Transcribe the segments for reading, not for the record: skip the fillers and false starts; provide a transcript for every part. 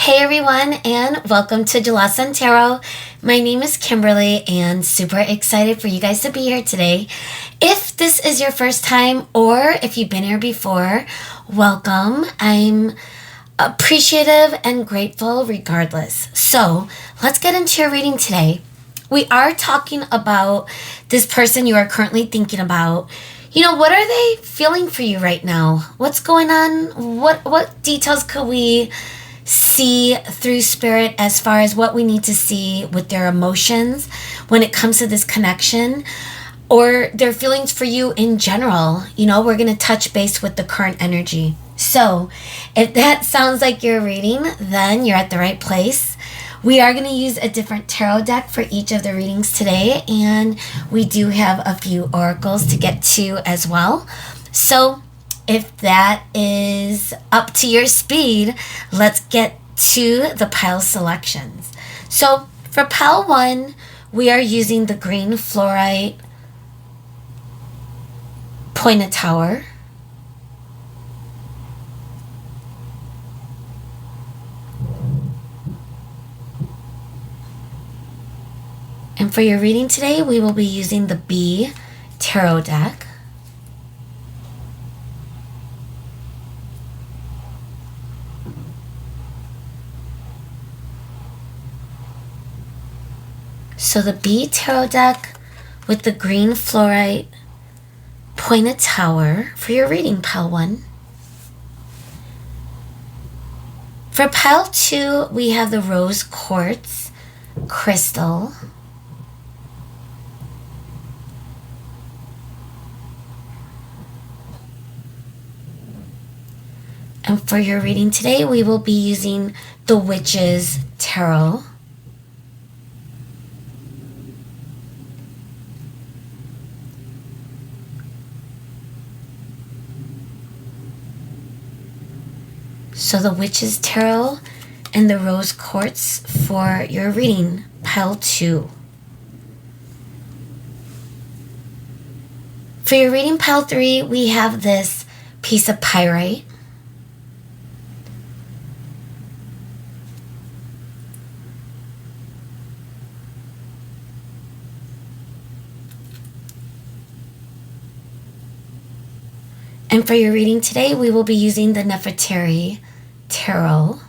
Hey everyone, and welcome to Jalasan Tarot. My name is Kimberly, and super excited for you guys to be here today. If this is your first time, or if you've been here before, welcome. I'm appreciative and grateful regardless. So let's get into your reading today. We are talking about this person you are currently thinking about. What are they feeling for you right now? What's going on? What details could we see through spirit as far as what we need to see with their emotions when it comes to this connection or their feelings for you in general? We're going to touch base with the current energy. So if that sounds like your reading, then you're at the right place. We are going to use a different tarot deck for each of the readings today, and we do have a few oracles to get to as well. So if that is up to your speed, let's get to the pile selections. So for pile 1, we are using the green fluorite pointed tower. And for your reading today, we will be using the B tarot deck. So the B tarot deck with the green fluorite pointed tower for your reading, pile 1. For pile 2, we have the rose quartz crystal. And for your reading today, we will be using the Witch's Tarot. So the Witch's Tarot and the Rose Quartz for your reading, pile 2. For your reading, pile 3, we have this piece of pyrite. And for your reading today, we will be using the Nefertari Tarot.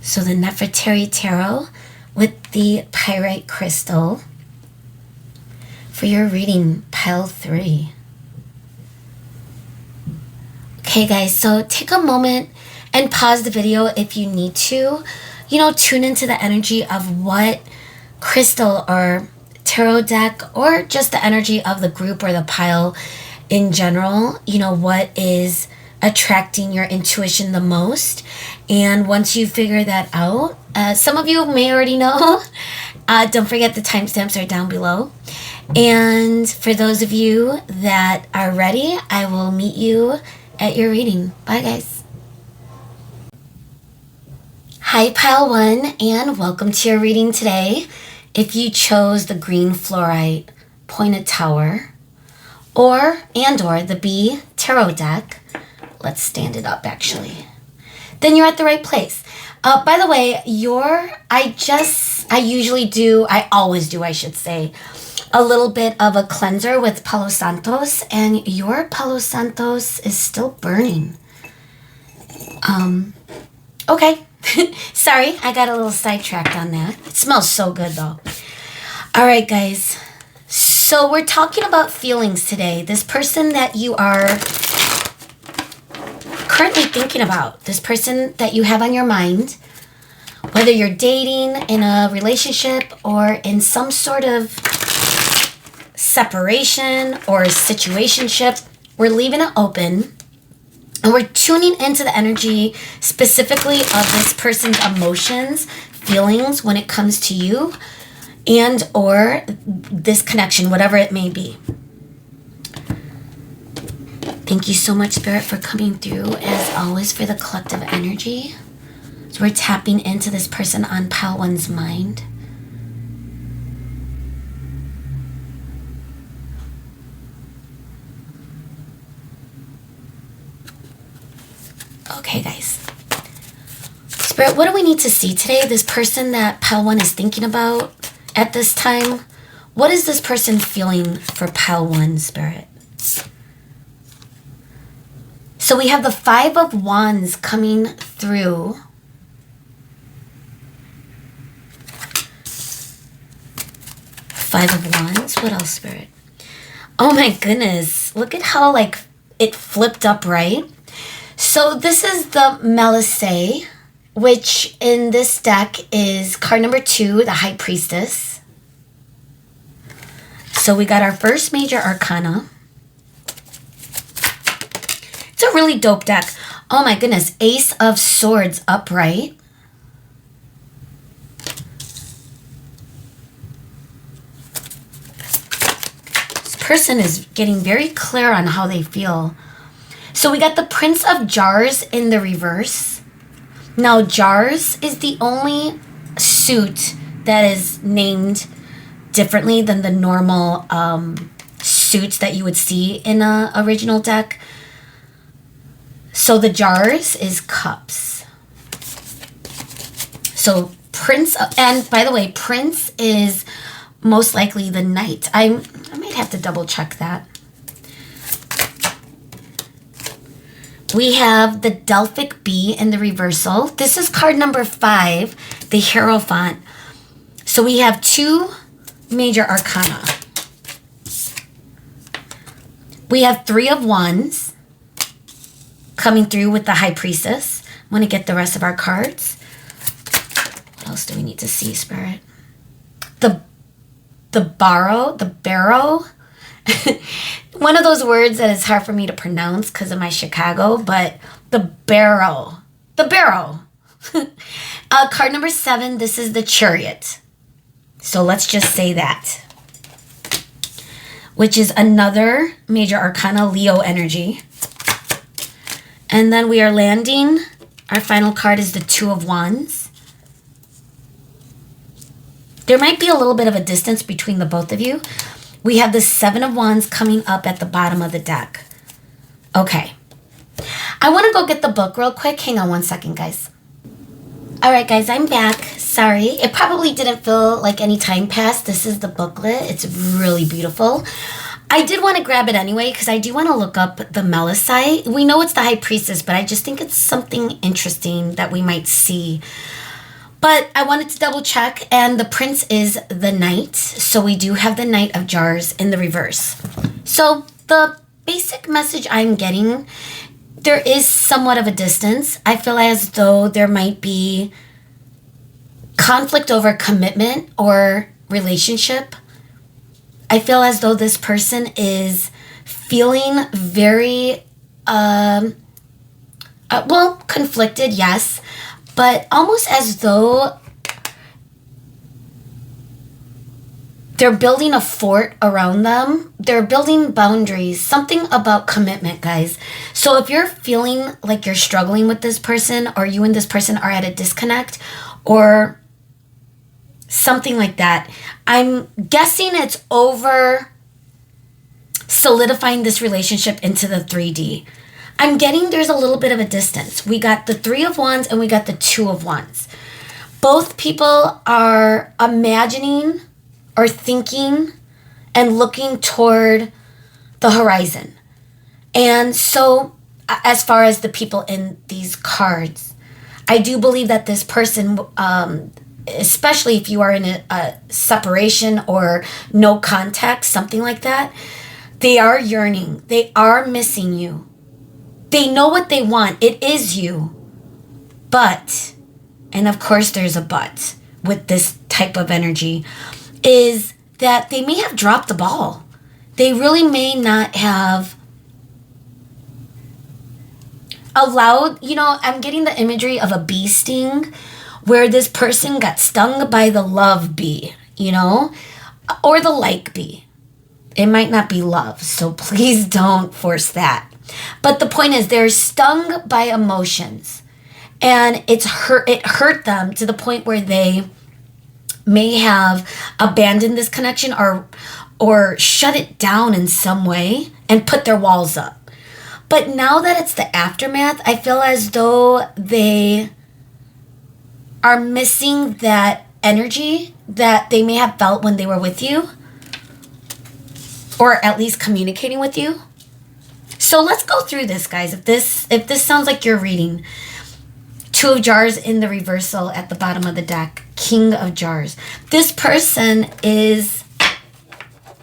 So the Nefertari Tarot with the pyrite crystal for your reading, pile 3. Okay guys, so take a moment and pause the video if you need to. Tune into the energy of what crystal or tarot deck or just the energy of the group or the pile in general. What is attracting your intuition the most. And once you figure that out, some of you may already know. Don't forget the timestamps are down below. And for those of you that are ready, I will meet you at your reading. Bye guys. Hi pile 1, and welcome to your reading today. If you chose the green fluorite pointed tower or the B tarot deck, let's stand it up actually, then you're at the right place. By the way, I always do, a little bit of a cleanser with Palo Santos, and your Palo Santos is still burning. Okay. Sorry, I got a little sidetracked on that. It smells so good though. All right, guys. So we're talking about feelings today. This person that you are currently thinking about, this person that you have on your mind, whether you're dating, in a relationship, or in some sort of separation or situationship, we're leaving it open. And we're tuning into the energy specifically of this person's emotions, feelings when it comes to you and or this connection, whatever it may be. Thank you so much, Spirit, for coming through, as always, for the collective energy. So we're tapping into this person on pile 1's mind. Spirit, what do we need to see today? This person that pile 1 is thinking about at this time. What is this person feeling for pile 1, Spirit? So we have the 5 of Wands coming through. Five of Wands. What else, Spirit? Oh my goodness. Look at how like it flipped up, right? So this is the Melissae, which in this deck is card number 2, the High Priestess. So we got our first major arcana. It's a really dope deck. Oh my goodness. Ace of Swords upright. Person is getting very clear on how they feel. So we got the Prince of Jars in the reverse. Now jars is the only suit that is named differently than the normal suits that you would see in a original deck. So the jars is cups. So Prince, and by the way, Prince is most likely the Knight. I might have to double check that. We have the Delphic Bee in the reversal. This is card number 5, the Hierophant. So we have 2 major arcana. We have 3 of Wands coming through with the High Priestess. I'm going to get the rest of our cards. What else do we need to see, Spirit? The barrow. One of those words that is hard for me to pronounce because of my Chicago, but the barrow. Card number 7, this is the Chariot. So let's just say that. Which is another major arcana, Leo energy. And then we are landing. Our final card is the 2 of Wands. There might be a little bit of a distance between the both of you. We have the 7 of Wands coming up at the bottom of the deck. Okay. I want to go get the book real quick. Hang on one second, guys. All right, guys, I'm back. Sorry. It probably didn't feel like any time passed. This is the booklet. It's really beautiful. I did want to grab it anyway because I do want to look up the Melissae. We know it's the High Priestess, but I just think it's something interesting that we might see. But I wanted to double check, and the Prince is the Knight. So we do have the Knight of Jars in the reverse. So the basic message I'm getting, there is somewhat of a distance. I feel as though there might be conflict over commitment or relationship. I feel as though this person is feeling very, conflicted, yes. But almost as though they're building a fort around them. They're building boundaries, something about commitment, guys. So if you're feeling like you're struggling with this person, or you and this person are at a disconnect, or something like that, I'm guessing it's over solidifying this relationship into the 3D. I'm getting there's a little bit of a distance. We got the 3 of Wands and we got the 2 of Wands. Both people are imagining or thinking and looking toward the horizon. And so, as far as the people in these cards, I do believe that this person, especially if you are in a separation or no contact, something like that, they are yearning. They are missing you. They know what they want. It is you. But, and of course there's a but with this type of energy, is that they may have dropped the ball. They really may not have allowed, I'm getting the imagery of a bee sting where this person got stung by the love bee, or the like bee. It might not be love, so please don't force that. But the point is, they're stung by emotions, and it hurt them to the point where they may have abandoned this connection or shut it down in some way and put their walls up. But now that it's the aftermath, I feel as though they are missing that energy that they may have felt when they were with you, or at least communicating with you. So let's go through this, guys. If this sounds like you're reading, Two of Jars in the reversal at the bottom of the deck, King of Jars. This person is,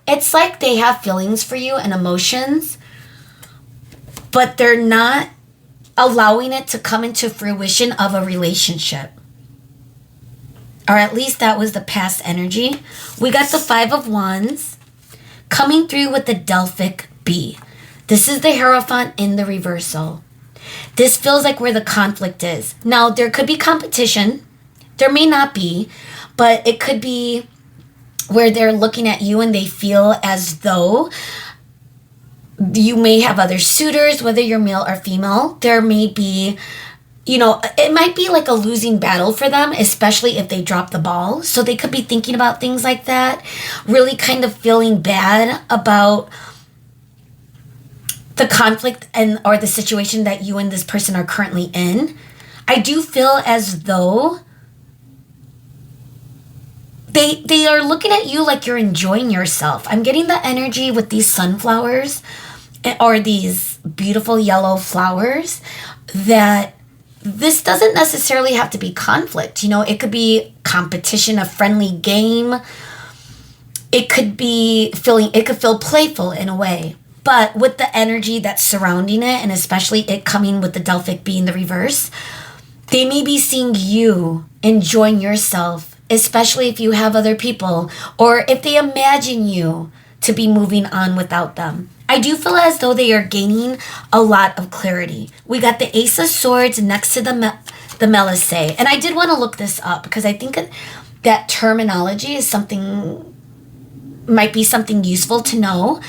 it's like they have feelings for you and emotions, but they're not allowing it to come into fruition of a relationship. Or at least that was the past energy. We got the Five of Wands coming through with the Delphic Bee. This is the Hierophant in the reversal. This feels like where the conflict is. Now, there could be competition. There may not be, but it could be where they're looking at you and they feel as though you may have other suitors, whether you're male or female. There may be, you know, it might be like a losing battle for them, especially if they drop the ball. So they could be thinking about things like that, really kind of feeling bad about the conflict and or the situation that you and this person are currently in. I do feel as though they are looking at you like you're enjoying yourself. I'm getting the energy with these sunflowers or these beautiful yellow flowers that this doesn't necessarily have to be conflict. You know, it could be competition, a friendly game. It could feel playful in a way. But with the energy that's surrounding it, and especially it coming with the Delphic Bee in the reverse, they may be seeing you enjoying yourself, especially if you have other people, or if they imagine you to be moving on without them. I do feel as though they are gaining a lot of clarity. We got the Ace of Swords next to the Melissae. And I did want to look this up because I think that terminology is might be something useful to know.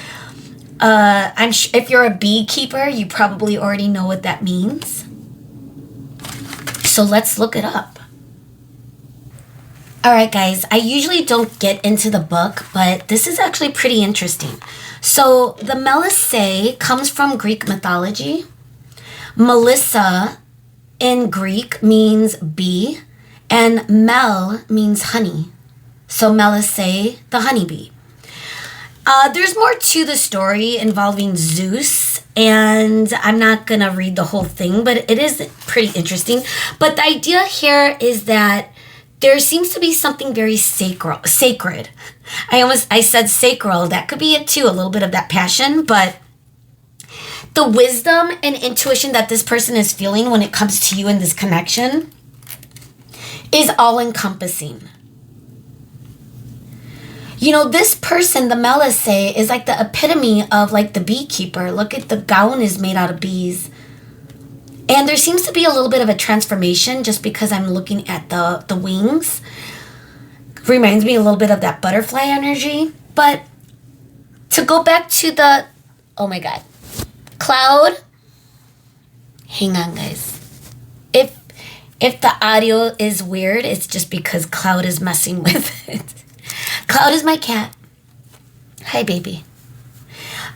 If you're a beekeeper, you probably already know what that means. So let's look it up. All right, guys, I usually don't get into the book, but this is actually pretty interesting. So the Melissae comes from Greek mythology. Melissa in Greek means bee, and Mel means honey. So Melissae, the honeybee. There's more to the story involving Zeus, and I'm not going to read the whole thing, but it is pretty interesting. But the idea here is that there seems to be something very sacred. I said sacral. That could be it too, a little bit of that passion, but the wisdom and intuition that this person is feeling when it comes to you in this connection is all-encompassing. You know, this person, the Melissae, is like the epitome of like the beekeeper. Look at the gown is made out of bees. And there seems to be a little bit of a transformation just because I'm looking at the wings. Reminds me a little bit of that butterfly energy. But to go back to oh my God, cloud. Hang on, guys. If the audio is weird, it's just because Cloud is messing with it. Cloud is my cat. Hi, baby.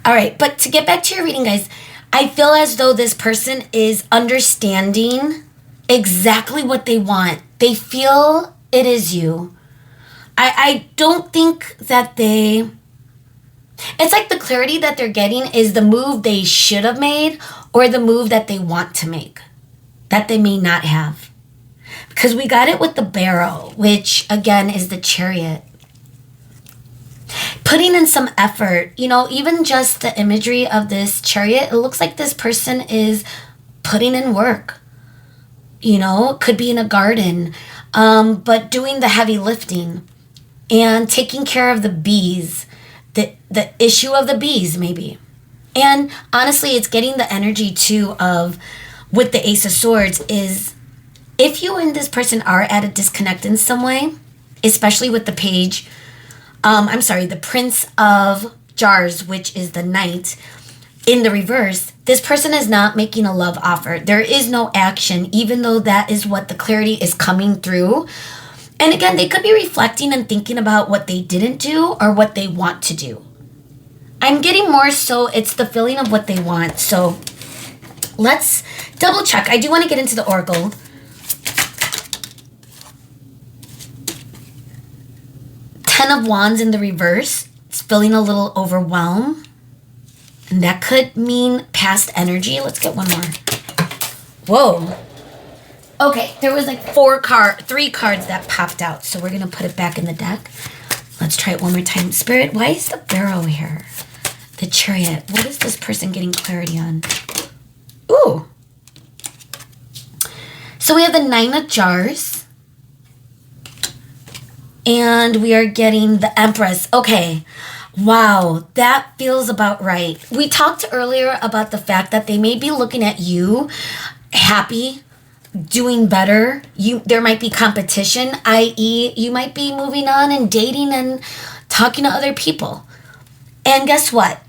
All right, but to get back to your reading, guys, I feel as though this person is understanding exactly what they want. They feel it is you. I don't think that it's like the clarity that they're getting is the move they should have made or the move that they want to make that they may not have. Because we got it with the barrow, which again is the Chariot. Putting in some effort, you know, even just the imagery of this chariot, it looks like this person is putting in work. You know, it could be in a garden, but doing the heavy lifting and taking care of the bees, the issue of the bees maybe. And honestly, it's getting the energy too of, with the Ace of Swords, is if you and this person are at a disconnect in some way, especially with the page, the Prince of Jars, which is the Knight, in the reverse, this person is not making a love offer. There is no action, even though that is what the clarity is coming through. And again, they could be reflecting and thinking about what they didn't do or what they want to do. I'm getting more so it's the feeling of what they want. So let's double check. I do want to get into the Oracle. Ten of Wands in the reverse. It's feeling a little overwhelmed. And that could mean past energy. Let's get one more. Whoa. Okay, there was like three cards that popped out. So we're going to put it back in the deck. Let's try it one more time. Spirit, why is the Barrow here? The Chariot. What is this person getting clarity on? Ooh. So we have the Nine of Jars. And we are getting the Empress. Okay. Wow. That feels about right. We talked earlier about the fact that they may be looking at you happy, doing better. There might be competition, i.e., you might be moving on and dating and talking to other people. And guess what?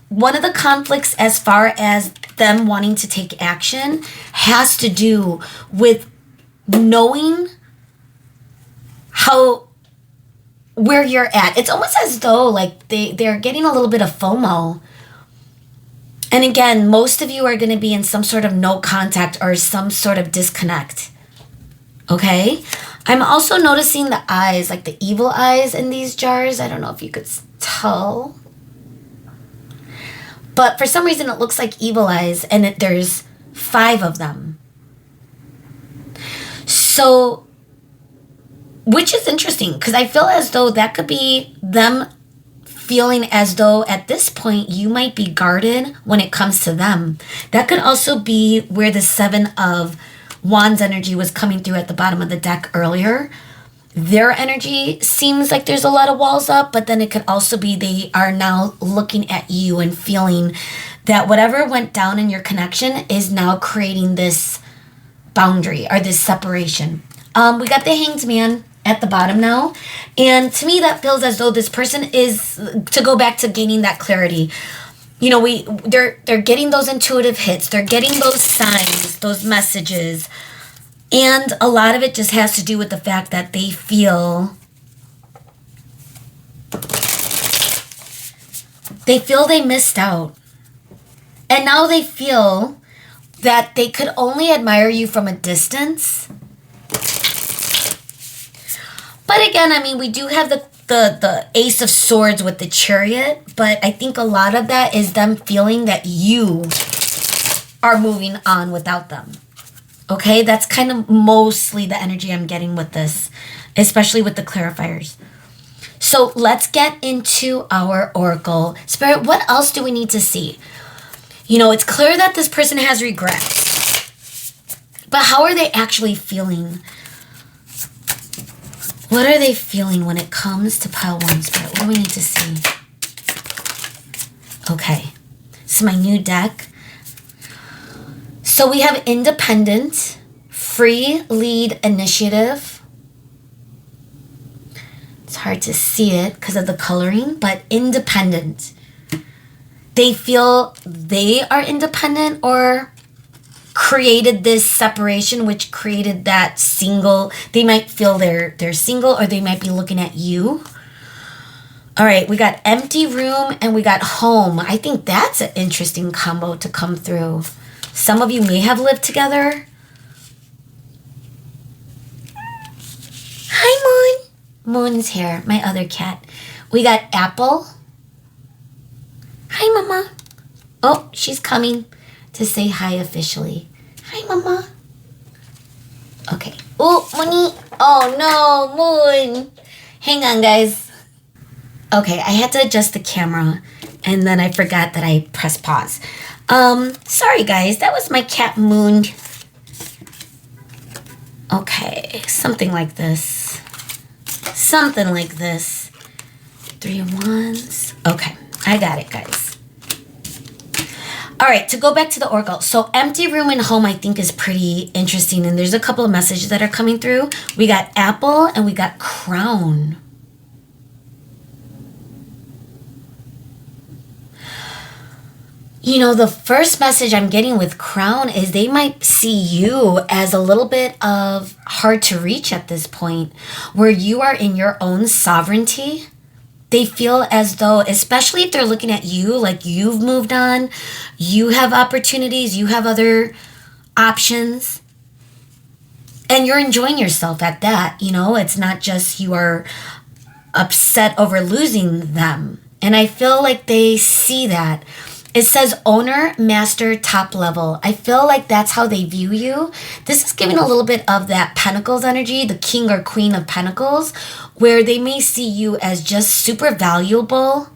One of the conflicts as far as them wanting to take action has to do with knowing where you're at. It's almost as though like they're getting a little bit of FOMO. And again, most of you are going to be in some sort of no contact or some sort of disconnect. Okay? I'm also noticing the eyes, like the evil eyes in these jars. I don't know if you could tell. But for some reason, it looks like evil eyes, and there's 5 of them. So, which is interesting, because I feel as though that could be them feeling as though at this point you might be guarded when it comes to them. That could also be where the 7 of Wands energy was coming through at the bottom of the deck earlier. Their energy seems like there's a lot of walls up, but then it could also be they are now looking at you and feeling that whatever went down in your connection is now creating this boundary or this separation. We got the Hanged Man at the bottom now. And to me, that feels as though this person is, to go back to gaining that clarity. You know, they're getting those intuitive hits. They're getting those signs, those messages. And a lot of it just has to do with the fact that they feel they missed out. And now they feel that they could only admire you from a distance. But again, I mean, we do have the Ace of Swords with the Chariot, but I think a lot of that is them feeling that you are moving on without them. Okay, that's kind of mostly the energy I'm getting with this, especially with the clarifiers. So let's get into our oracle. Spirit, what else do we need to see? You know, it's clear that this person has regrets. But how are they actually feeling? What are they feeling when it comes to pile 1, Spirit? What do we need to see? Okay, this is my new deck. So we have independent, free, lead, initiative. It's hard to see it because of the coloring, but independent. They feel they are independent or created this separation, which created that single. They might feel they're single, or they might be looking at you. All right, we got empty room and we got home. I think that's an interesting combo to come through. Some of you may have lived together. Hi, Moon. Moon's here, my other cat. We got Apple. Hi, Mama. Oh, she's coming to say hi officially. Hi, Mama. Okay. Oh, Mooney. Oh, no, Moon. Hang on, guys. Okay, I had to adjust the camera, and then I forgot that I pressed pause. Sorry guys, that was my cat Moon. Okay, something like this. Something like this. 3 of Wands. Okay, I got it, guys. All right, to go back to the oracle. So empty room and home, I think, is pretty interesting. And there's a couple of messages that are coming through. We got Apple and we got Crown. You know, the first message I'm getting with Crown is they might see you as a little bit of hard to reach at this point, where you are in your own sovereignty. They feel as though, especially if they're looking at you, like you've moved on, you have opportunities, you have other options, and you're enjoying yourself at that. You know, it's not just you are upset over losing them. And I feel like they see that. It says owner, master, top level. I feel like that's how they view you. This is giving a little bit of that Pentacles energy, the king or queen of Pentacles, where they may see you as just super valuable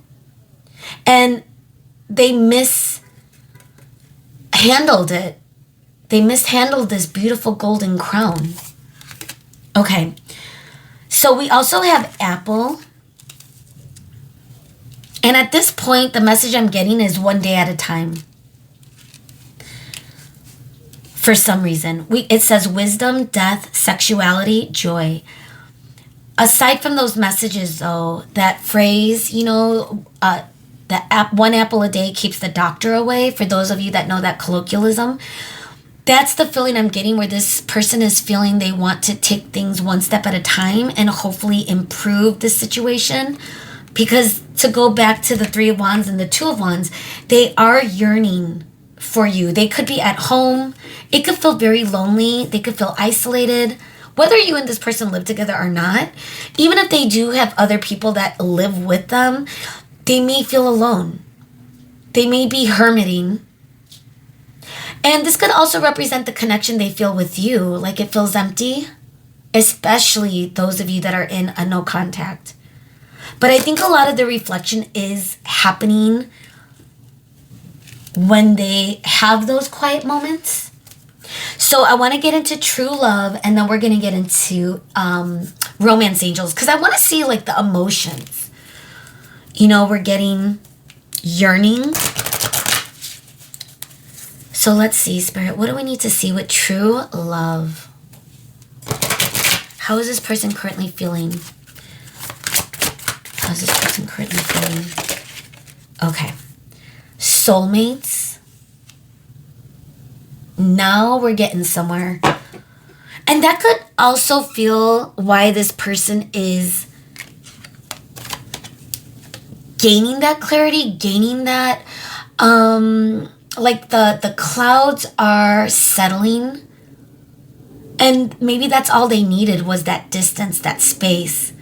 and they mishandled it. They mishandled this beautiful golden crown. Okay, so we also have Apple. And at this point, the message I'm getting is one day at a time. For some reason. It says wisdom, death, sexuality, joy. Aside from those messages, though, that phrase, one apple a day keeps the doctor away, for those of you that know that colloquialism, that's the feeling I'm getting, where this person is feeling they want to take things one step at a time and hopefully improve the situation. Because to go back to the Three of Wands and the Two of Wands, they are yearning for you. They could be at home. It could feel very lonely. They could feel isolated. Whether you and this person live together or not, even if they do have other people that live with them, they may feel alone. They may be hermiting. And this could also represent the connection they feel with you. Like it feels empty, especially those of you that are in a no contact. But I think a lot of the reflection is happening when they have those quiet moments. So I want to get into true love, and then we're going to get into romance angels, because I want to see like the emotions. We're getting yearning. So let's see, Spirit, what do we need to see with true love? How is this person currently feeling? How's this person currently feeling? Okay. Soulmates. Now we're getting somewhere. And that could also feel why this person is gaining that clarity, gaining that, like the clouds are settling. And maybe that's all they needed, was that distance, that space.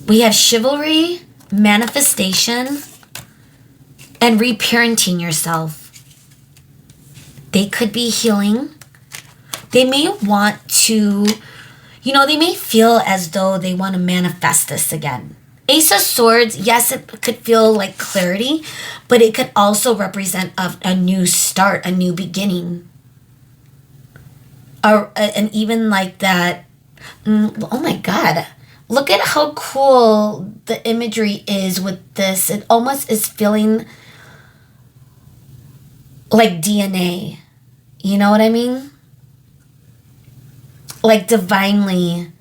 We have chivalry, manifestation, and reparenting yourself. They could be healing. They may want to, they may feel as though they want to manifest this again. Ace of Swords, yes, it could feel like clarity, but it could also represent a new start, a new beginning. And even like that, oh my God. Look at how cool the imagery is with this. It almost is feeling like DNA. You know what I mean? Like divinely.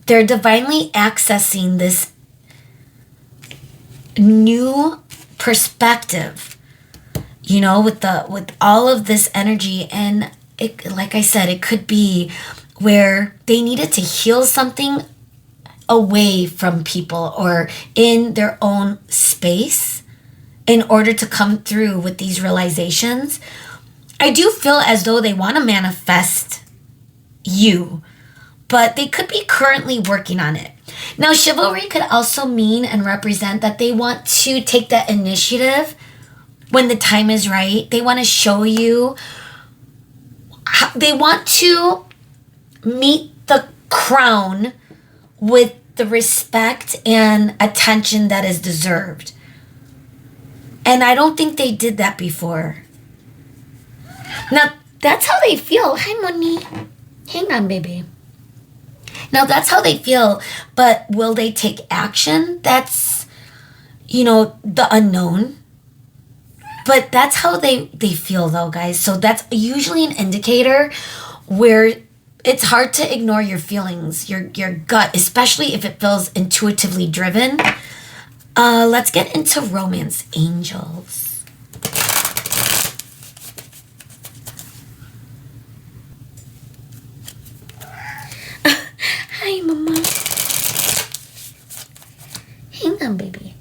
They're divinely accessing this new perspective, with all of this energy. And it, like I said, it could be where they needed to heal something away from people or in their own space in order to come through with these realizations. I do feel as though they want to manifest you, but they could be currently working on it. Now, chivalry could also mean and represent that they want to take that initiative when the time is right. They want to show you, they want to meet the crown with the respect and attention that is deserved. And I don't think they did that before. Now, that's how they feel. Hi, Moni. Hang on, baby. Now, that's how they feel, but will they take action? That's, the unknown. But that's how they feel, though, guys. So that's usually an indicator where it's hard to ignore your feelings, your gut, especially if it feels intuitively driven. Let's get into romance angels. Hi, Mama. Hang on, baby.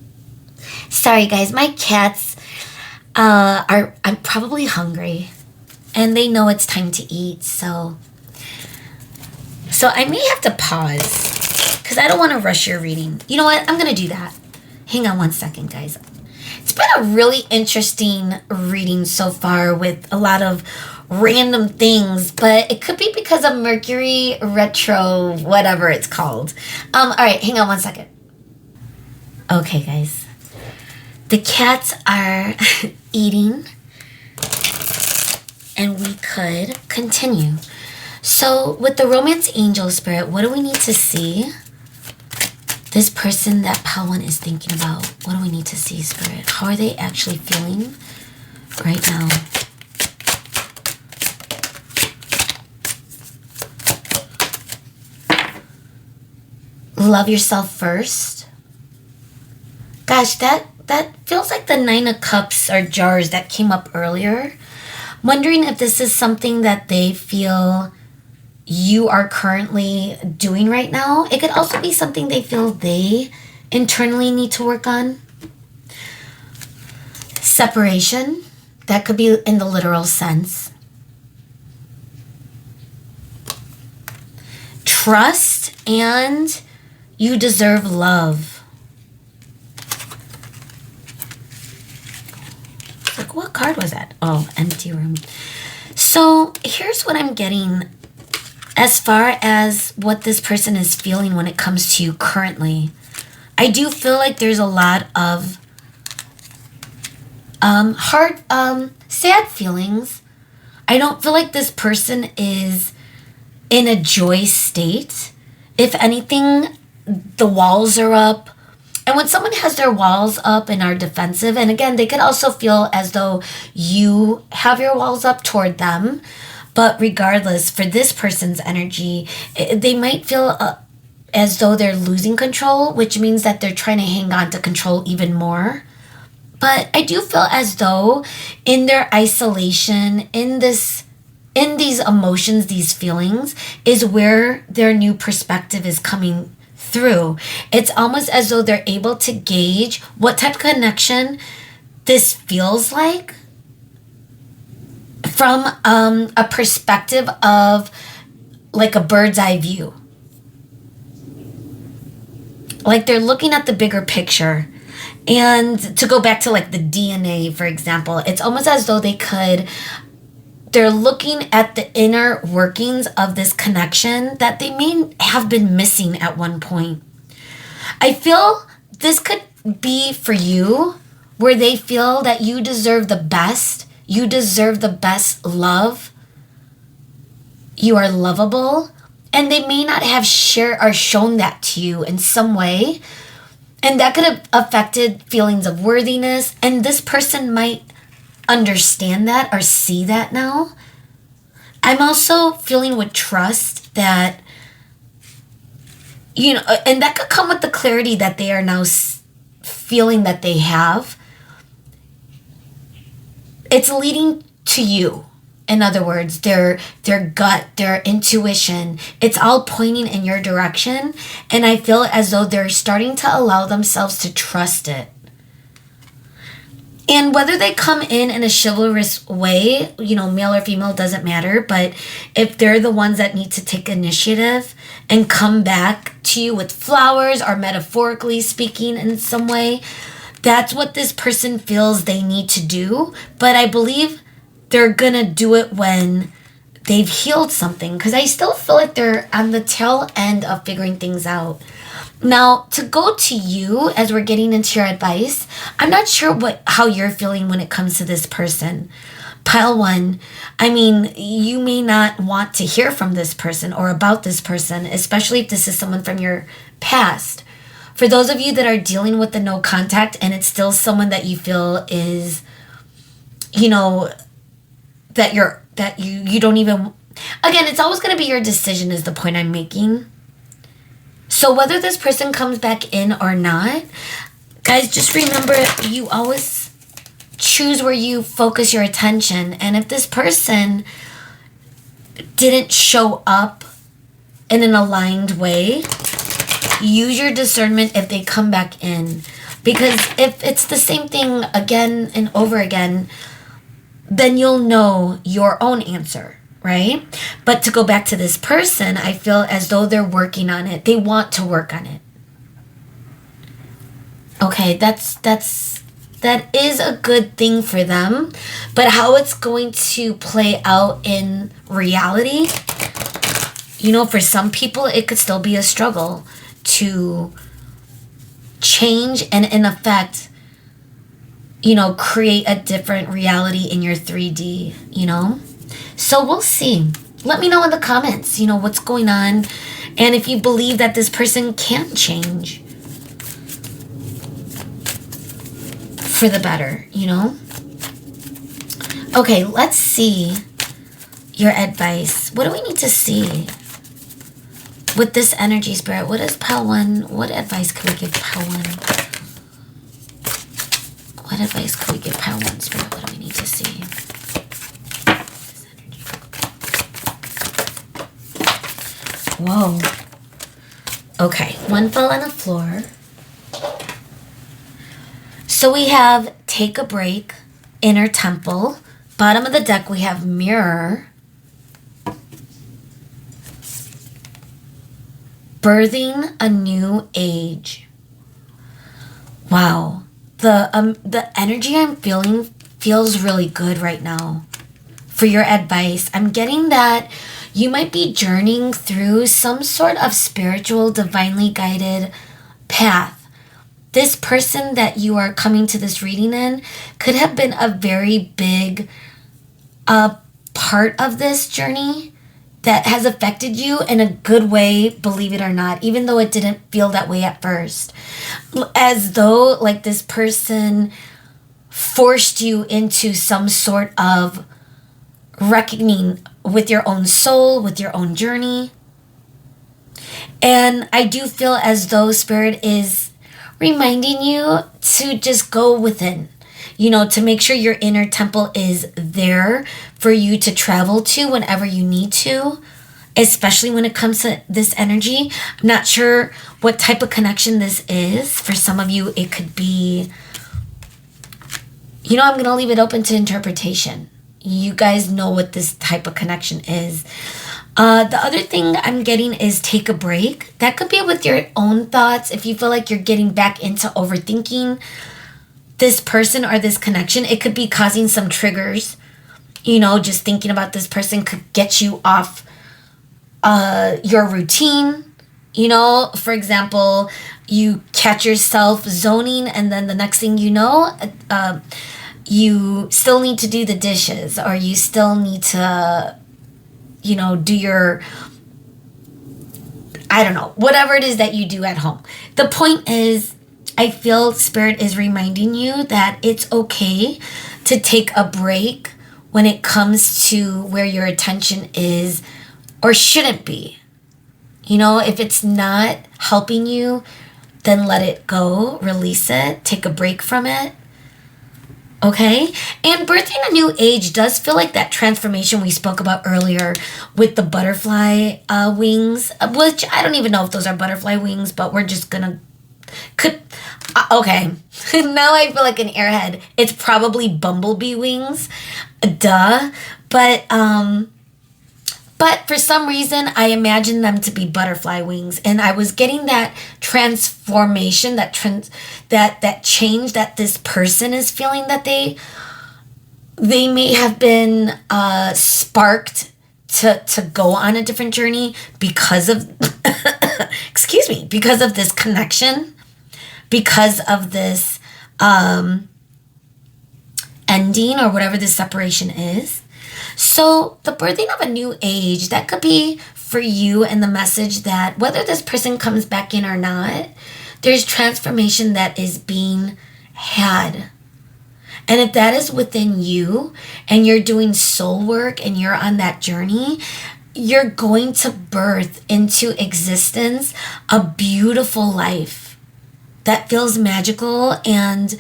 Sorry, guys. My cats I'm probably hungry, and they know it's time to eat, so So I may have to pause because I don't want to rush your reading. You know what? I'm going to do that. Hang on one second, guys. It's been a really interesting reading so far with a lot of random things, but it could be because of Mercury retro, whatever it's called. All right, hang on one second. Okay, guys. The cats are eating, and we could continue. So with the romance angel spirit, what do we need to see? This person that Pawan is thinking about, what do we need to see, spirit? How are they actually feeling right now? Love yourself first. Gosh, that feels like the 9 of Cups or jars that came up earlier. Wondering if this is something that they feel you are currently doing right now. It could also be something they feel they internally need to work on. Separation. That could be in the literal sense. Trust and you deserve love. Like, what card was that? Oh, empty room. So here's what I'm getting as far as what this person is feeling when it comes to you currently. I do feel like there's a lot of sad feelings. I don't feel like this person is in a joy state. If anything, the walls are up. And when someone has their walls up and are defensive, and again, they could also feel as though you have your walls up toward them. But regardless, for this person's energy, they might feel as though they're losing control, which means that they're trying to hang on to control even more. But I do feel as though in their isolation, in these emotions, these feelings, is where their new perspective is coming through. It's almost as though they're able to gauge what type of connection this feels like from a perspective of like a bird's eye view. Like they're looking at the bigger picture. And to go back to like the DNA, for example, it's almost as though they're looking at the inner workings of this connection that they may have been missing at one point. I feel this could be for you where they feel that you deserve the best. You deserve the best love. You are lovable. And they may not have shared or shown that to you in some way. And that could have affected feelings of worthiness. And this person might understand that or see that now. I'm also feeling with trust that, you know, and that could come with the clarity that they are now feeling that they have. It's leading to you. In other words, their gut, their intuition, it's all pointing in your direction. And I feel as though they're starting to allow themselves to trust it. And whether they come in a chivalrous way, you know, male or female, doesn't matter. But if they're the ones that need to take initiative and come back to you with flowers or metaphorically speaking in some way, that's what this person feels they need to do. But I believe they're gonna do it when they've healed something. Because I still feel like they're on the tail end of figuring things out. Now, to go to you as we're getting into your advice, I'm not sure how you're feeling when it comes to this person. Pile 1, I mean, you may not want to hear from this person or about this person, especially if this is someone from your past. For those of you that are dealing with the no contact and it's still someone that you feel is, you know, that you don't even, again, it's always going to be your decision is the point I'm making. So whether this person comes back in or not, guys, just remember you always choose where you focus your attention. And if this person didn't show up in an aligned way, use your discernment if they come back in. Because if it's the same thing again and over again, then you'll know your own answer, right? But to go back to this person, I feel as though they're working on it. They want to work on it. Okay, that is a good thing for them, but how it's going to play out in reality, for some people it could still be a struggle to change and in effect, create a different reality in your 3D, So we'll see. Let me know in the comments, what's going on, and if you believe that this person can change for the better, Okay, let's see your advice. What do we need to see with this energy, Spirit? What is Pile 1? What advice can we give Pile 1? What advice can we give Pile 1, Spirit? What do we need to see? This energy. Whoa. Okay, one fell on the floor. So we have take a break, inner temple. Bottom of the deck, we have mirror. Birthing a new age. Wow. The energy I'm feeling feels really good right now for your advice. I'm getting that you might be journeying through some sort of spiritual, divinely guided path. This person that you are coming to this reading in could have been a very big part of this journey that has affected you in a good way, believe it or not, even though it didn't feel that way at first. As though like this person forced you into some sort of reckoning with your own soul, with your own journey. And I do feel as though Spirit is reminding you to just go within, to make sure your inner temple is there for you to travel to whenever you need to, especially when it comes to this energy. I'm not sure what type of connection this is. For some of you, it could be, I'm going to leave it open to interpretation. You guys know what this type of connection is. The other thing I'm getting is take a break. That could be with your own thoughts. If you feel like you're getting back into overthinking this person or this connection, it could be causing some triggers. Just thinking about this person could get you off your routine. For example, you catch yourself zoning and then the next thing you know, you still need to do the dishes or you still need to do your, I don't know, whatever it is that you do at home. The point is, I feel Spirit is reminding you that it's okay to take a break when it comes to where your attention is or shouldn't be. If it's not helping you, then let it go, release it, take a break from it. Okay? And birthing a new age does feel like that transformation we spoke about earlier with the butterfly wings, which I don't even know if those are butterfly wings, but we're just gonna... Okay. Now I feel like an airhead. It's probably bumblebee wings. Duh. But for some reason, I imagine them to be butterfly wings. And I was getting that transformation, that change that this person is feeling, that they may have been sparked to go on a different journey because of, because of this connection, because of this ending or whatever this separation is. So the birthing of a new age, that could be for you, and the message that whether this person comes back in or not, there's transformation that is being had. And if that is within you and you're doing soul work and you're on that journey, you're going to birth into existence a beautiful life that feels magical. And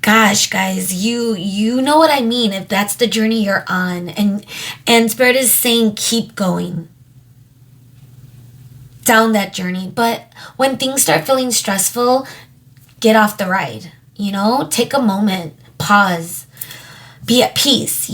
gosh, guys, you know what I mean if that's the journey you're on. And Spirit is saying keep going down that journey. But when things start feeling stressful, get off the ride. Take a moment, pause, be at peace.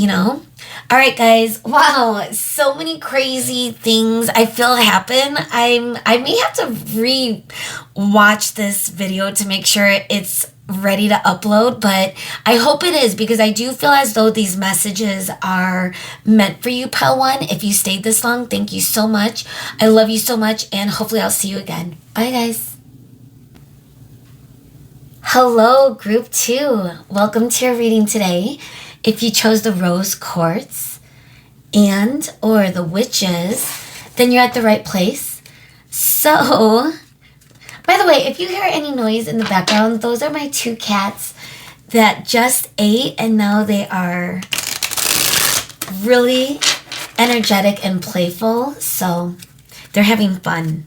All right, guys. Wow, so many crazy things I feel happen. I may have to re-watch this video to make sure it's ready to upload, but I hope it is because I do feel as though these messages are meant for you, Pile One. If you stayed this long, thank you so much. I love you so much, and hopefully I'll see you again. Bye, guys. Hello, Group 2. Welcome to your reading today. If you chose the rose quartz and or the witches, then you're at the right place. So, by the way, if you hear any noise in the background, those are my 2 cats that just ate and now they are really energetic and playful. So, they're having fun.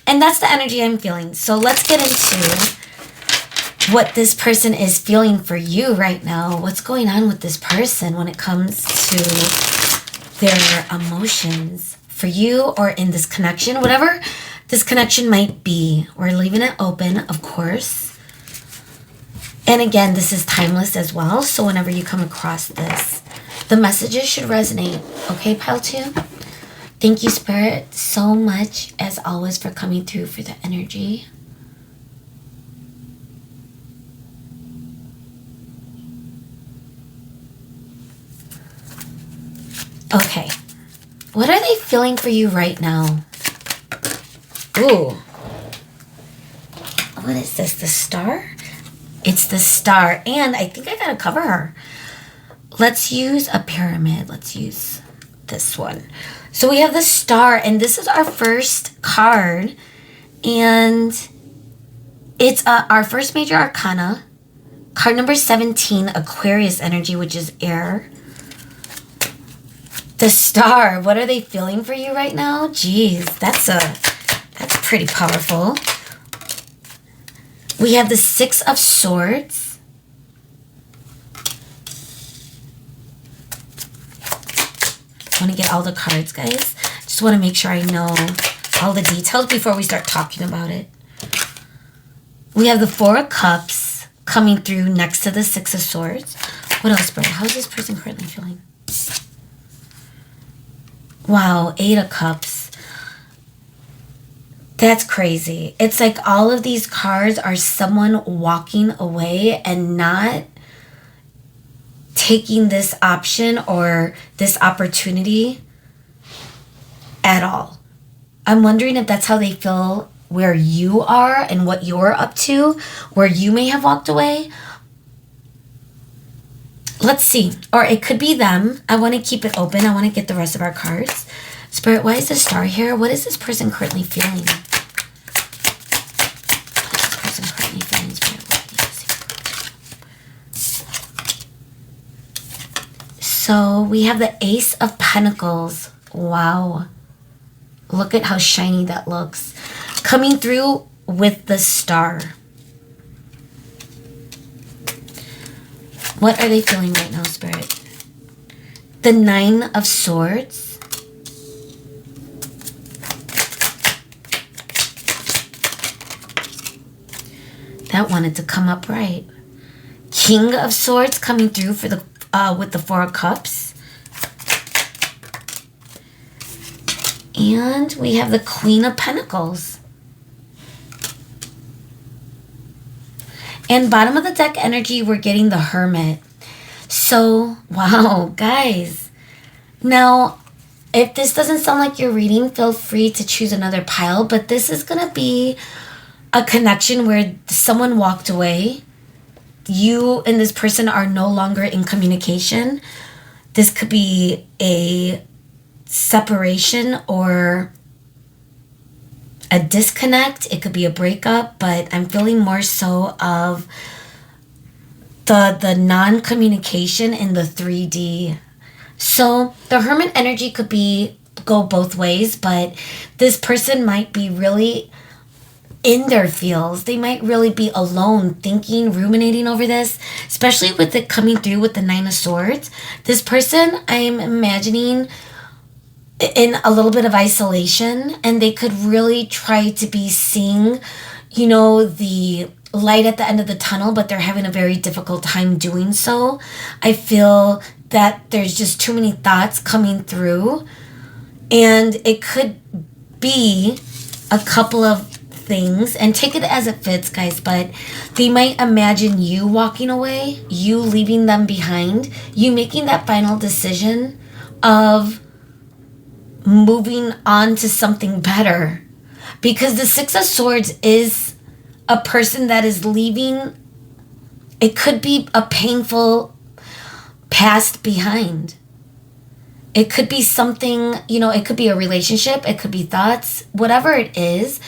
And that's the energy I'm feeling. So, let's get into what this person is feeling for you right now. What's going on with this person when it comes to their emotions for you or in this connection, whatever this connection might be. We're leaving it open, of course. And again, this is timeless as well. So whenever you come across this, the messages should resonate. Okay, Pile 2? Thank you, Spirit, so much as always for coming through for the energy. Okay, what are they feeling for you right now? Ooh. What is this, the Star? It's the Star, and I think I gotta cover her. Let's use a pyramid. Let's use this one. So we have the Star, and this is our first card, and it's our first major arcana. Card number 17, Aquarius energy, which is air. The Star, what are they feeling for you right now? Jeez, that's pretty powerful. We have the 6 of Swords. I want to get all the cards, guys. Just want to make sure I know all the details before we start talking about it. We have the 4 of Cups coming through next to the 6 of Swords. What else, Britt? How's this person currently feeling? Wow, 8 of Cups. That's crazy. It's like all of these cards are someone walking away and not taking this option or this opportunity at all. I'm wondering if that's how they feel where you are and what you're up to, where you may have walked away. Let's see. Or it could be them. I want to keep it open. I want to get the rest of our cards. Spirit, why is the Star here? What is this person currently feeling? What is this person currently feeling, Spirit? So we have the Ace of Pentacles. Wow. Look at how shiny that looks. Coming through with the Star. What are they feeling right now, Spirit? The 9 of Swords. That wanted to come up right. King of Swords coming through for the with the 4 of Cups. And we have the Queen of Pentacles. And bottom of the deck energy, we're getting the Hermit. So, wow, guys. Now, if this doesn't sound like your reading, feel free to choose another pile. But this is going to be a connection where someone walked away. You and this person are no longer in communication. This could be a separation or a disconnect. It could be a breakup, but I'm feeling more so of the non-communication in the 3D. So the Hermit energy could go both ways, but this person might be really in their feels. They might really be alone, thinking, ruminating over this, especially with it coming through with the 9 of Swords. This person, I'm imagining in a little bit of isolation, and they could really try to be seeing, the light at the end of the tunnel, but they're having a very difficult time doing so. I feel that there's just too many thoughts coming through. And it could be a couple of things, and take it as it fits, guys, but they might imagine you walking away, you leaving them behind, you making that final decision of moving on to something better. Because the Six of Swords is a person that is leaving. It could be a painful past behind. It could be something, it could be a relationship, it could be thoughts, whatever it is.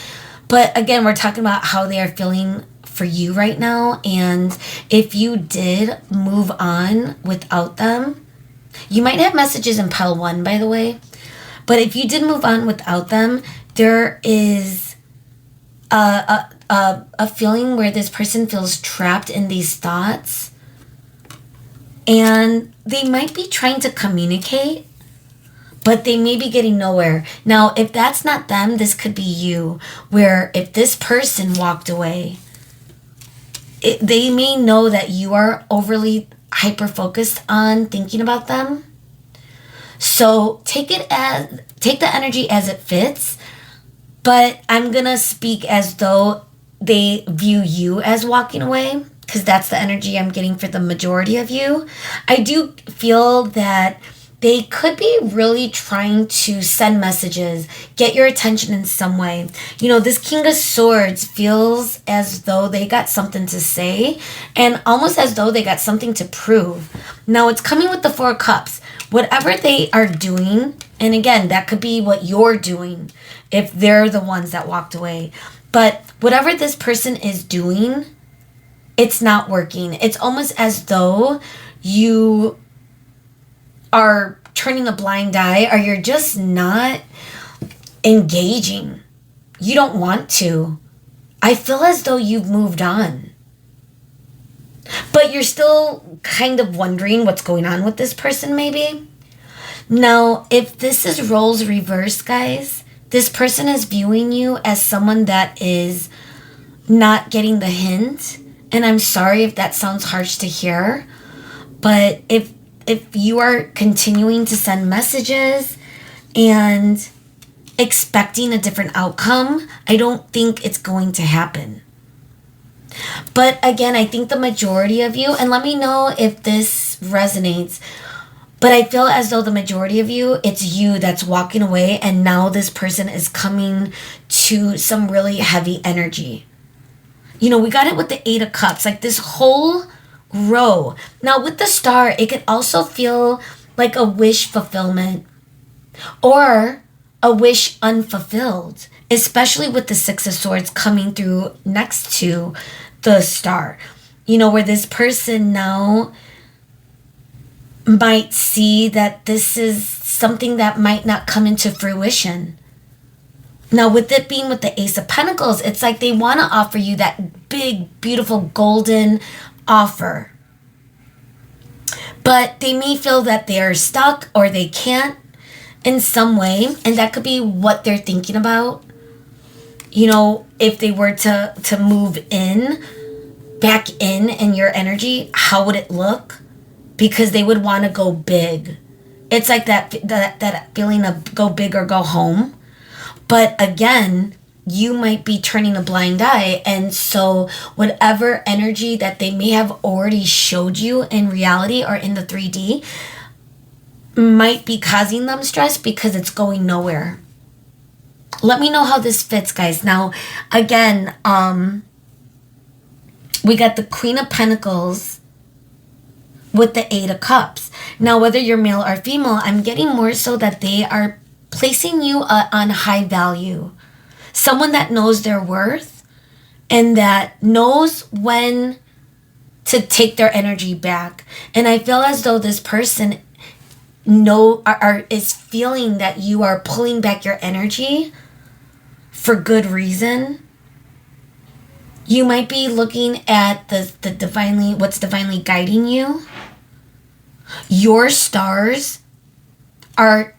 But again, we're talking about how they are feeling for you right now. And if you did move on without them, you might have messages in pile 1, by the way. But if you did move on without them, there is a feeling where this person feels trapped in these thoughts. And they might be trying to communicate, but they may be getting nowhere. Now, if that's not them, this could be you. Where if this person walked away, they may know that you are overly hyper-focused on thinking about them. So take the energy as it fits. But I'm going to speak as though they view you as walking away, because that's the energy I'm getting for the majority of you. I do feel that they could be really trying to send messages, get your attention in some way. This King of Swords feels as though they got something to say, and almost as though they got something to prove. Now, it's coming with the Four of Cups. Whatever they are doing, and again, that could be what you're doing if they're the ones that walked away. But whatever this person is doing, it's not working. It's almost as though you are turning a blind eye, or you're just not engaging. You don't want to. I feel as though you've moved on. But you're still kind of wondering what's going on with this person, maybe. Now, if this is roles reversed, guys, this person is viewing you as someone that is not getting the hint. And I'm sorry if that sounds harsh to hear, but if you are continuing to send messages and expecting a different outcome, I don't think it's going to happen. But again, I think the majority of you, and let me know if this resonates, but I feel as though the majority of you, it's you that's walking away, and now this person is coming to some really heavy energy. We got it with the Eight of Cups, like this whole row. Now, with the Star, it could also feel like a wish fulfillment or a wish unfulfilled, especially with the Six of Swords coming through next to the Star. Where this person now might see that this is something that might not come into fruition. Now, with it being with the Ace of Pentacles, it's like they want to offer you that big, beautiful, golden offer. But they may feel that they're stuck or they can't in some way. And that could be what they're thinking about. If they were to move back in your energy, how would it look? Because they would want to go big. It's like that feeling of go big or go home. But again, you might be turning a blind eye. And so whatever energy that they may have already showed you in reality or in the 3D might be causing them stress because it's going nowhere. Let me know how this fits, guys. Now, again, we got the Queen of Pentacles with the Eight of Cups. Now, whether you're male or female, I'm getting more so that they are placing you on high value. Someone that knows their worth and that knows when to take their energy back. And I feel as though this person is feeling that you are pulling back your energy for good reason. You might be looking at what's divinely guiding you. Your stars are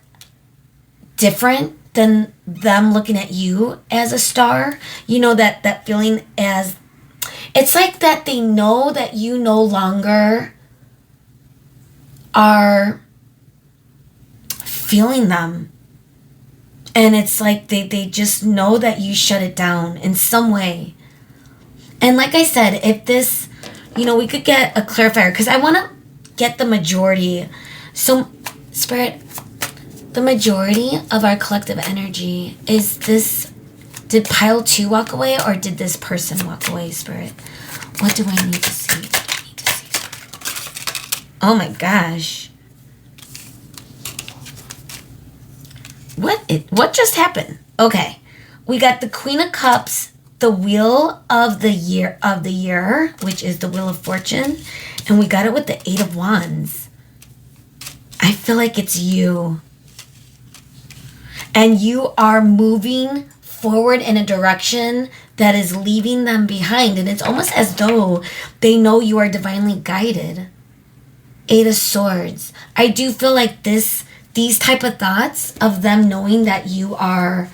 different than them looking at you as a star. That feeling as, it's like that they know that you no longer are feeling them. And it's like they just know that you shut it down in some way. And like I said, if this, we could get a clarifier, because I want to get the majority. So, Spirit, the majority of our collective energy is this. Did pile 2 walk away, or did this person walk away, Spirit? What do I need to see? Oh my gosh. What just happened? Okay. We got the Queen of Cups, the Wheel of the Year, which is the Wheel of Fortune, and we got it with the 8 of Wands. I feel like it's you. And you are moving forward in a direction that is leaving them behind, and it's almost as though they know you are divinely guided. 8 of Swords. I do feel like these type of thoughts of them knowing that you are,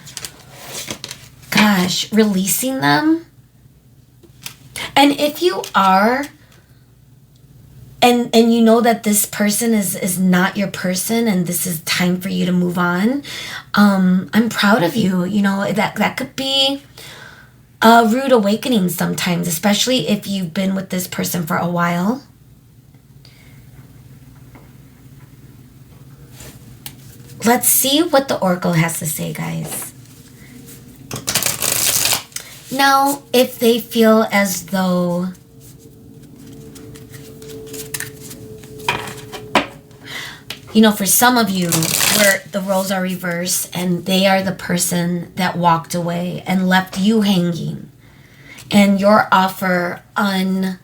releasing them. And if you are, and you know that this person is not your person, and this is time for you to move on, I'm proud of you. That could be a rude awakening sometimes, especially if you've been with this person for a while. Let's see what the Oracle has to say, guys. Now, if they feel as though for some of you, where the roles are reversed and they are the person that walked away and left you hanging, and your offer untook,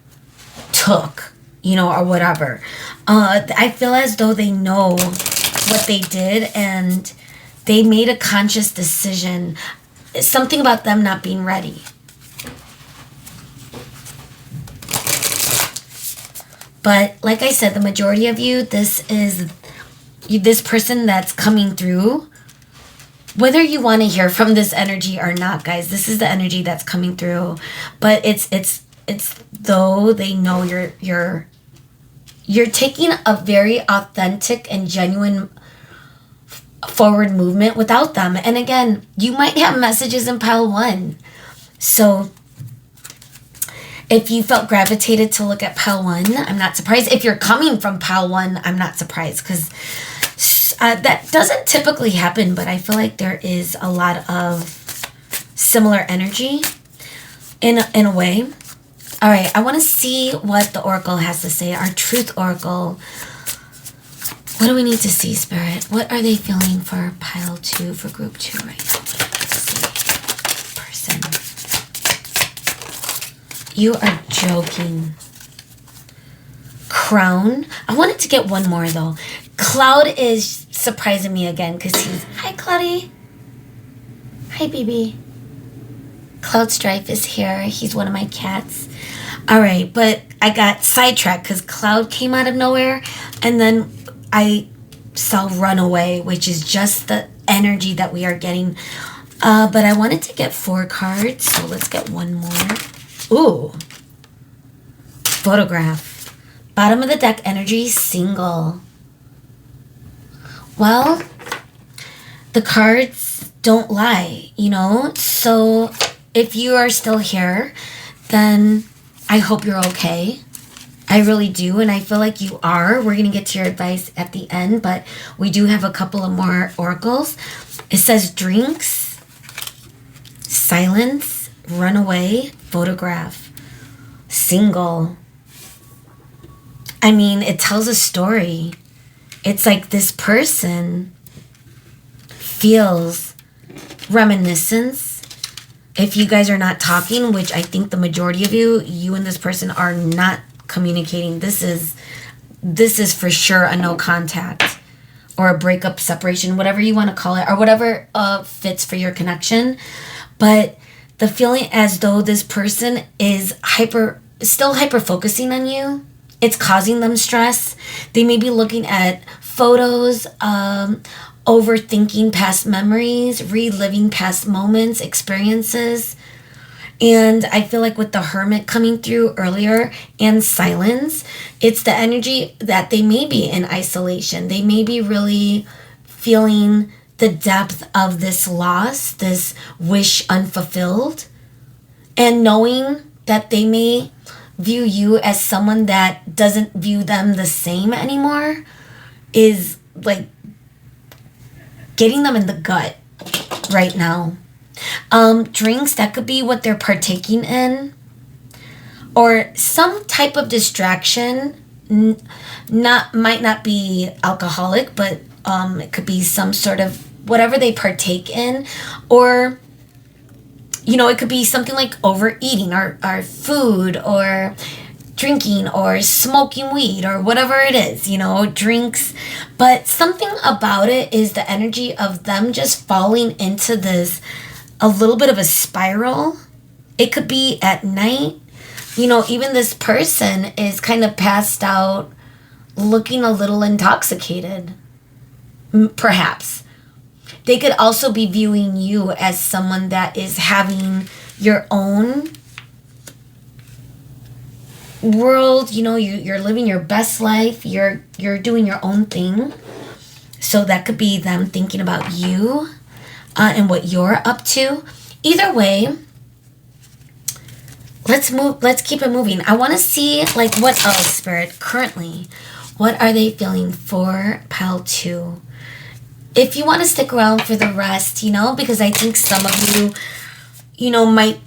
or whatever. I feel as though they know what they did, and they made a conscious decision. Something about them not being ready. But like I said, the majority of you, this is this person that's coming through. Whether you want to hear from this energy or not, guys, this is the energy that's coming through. But it's though they know you're taking a very authentic and genuine forward movement without them. And again, you might have messages in pile 1. So if you felt gravitated to look at pile 1, I'm not surprised. If you're coming from pile 1, I'm not surprised, because that doesn't typically happen, but I feel like there is a lot of similar energy in a way. All right, I want to see what the Oracle has to say. Our Truth Oracle. What do we need to see, Spirit? What are they feeling for pile 2, for group 2 right now? Let's see. Person. You are joking. Crown. I wanted to get one more, though. Cloud is surprising me again, because he's... Hi, Cloudy. Hi, baby. Cloud Strife is here. He's one of my cats. All right, but I got sidetracked because Cloud came out of nowhere, and then I saw Runaway, which is just the energy that we are getting. But I wanted to get 4 cards, so let's get one more. Ooh. Photograph. Bottom of the deck energy, single. Well, the cards don't lie, So if you are still here, then I hope you're okay. I really do, and I feel like you are. We're going to get to your advice at the end, but we do have a couple of more oracles. It says drinks, silence, runaway, photograph, single. I mean, it tells a story. It's like this person feels reminiscence. If you guys are not talking, which I think the majority of you and this person are not communicating, this is for sure a no contact or a breakup, separation, whatever you want to call it, or whatever fits for your connection. But the feeling as though this person is still hyper focusing on you, it's causing them stress. They may be looking at photos, overthinking past memories, reliving past moments, experiences. And I feel like with the Hermit coming through earlier and silence, it's the energy that they may be in isolation. They may be really feeling the depth of this loss, this wish unfulfilled, and knowing that they may view you as someone that doesn't view them the same anymore is like getting them in the gut right now. Drinks, that could be what they're partaking in, or some type of distraction. Might not be alcoholic, but it could be some sort of whatever they partake in, or it could be something like overeating or food or drinking or smoking weed or whatever it is, drinks. But something about it is the energy of them just falling into this a little bit of a spiral. It could be at night. Even this person is kind of passed out, looking a little intoxicated, perhaps. They could also be viewing you as someone that is having your own world. You're living your best life. You're doing your own thing. So that could be them thinking about you and what you're up to. Either way, let's keep it moving. I want to see what else, Spirit, currently. What are they feeling for pile 2? If you want to stick around for the rest, because I think some of you, might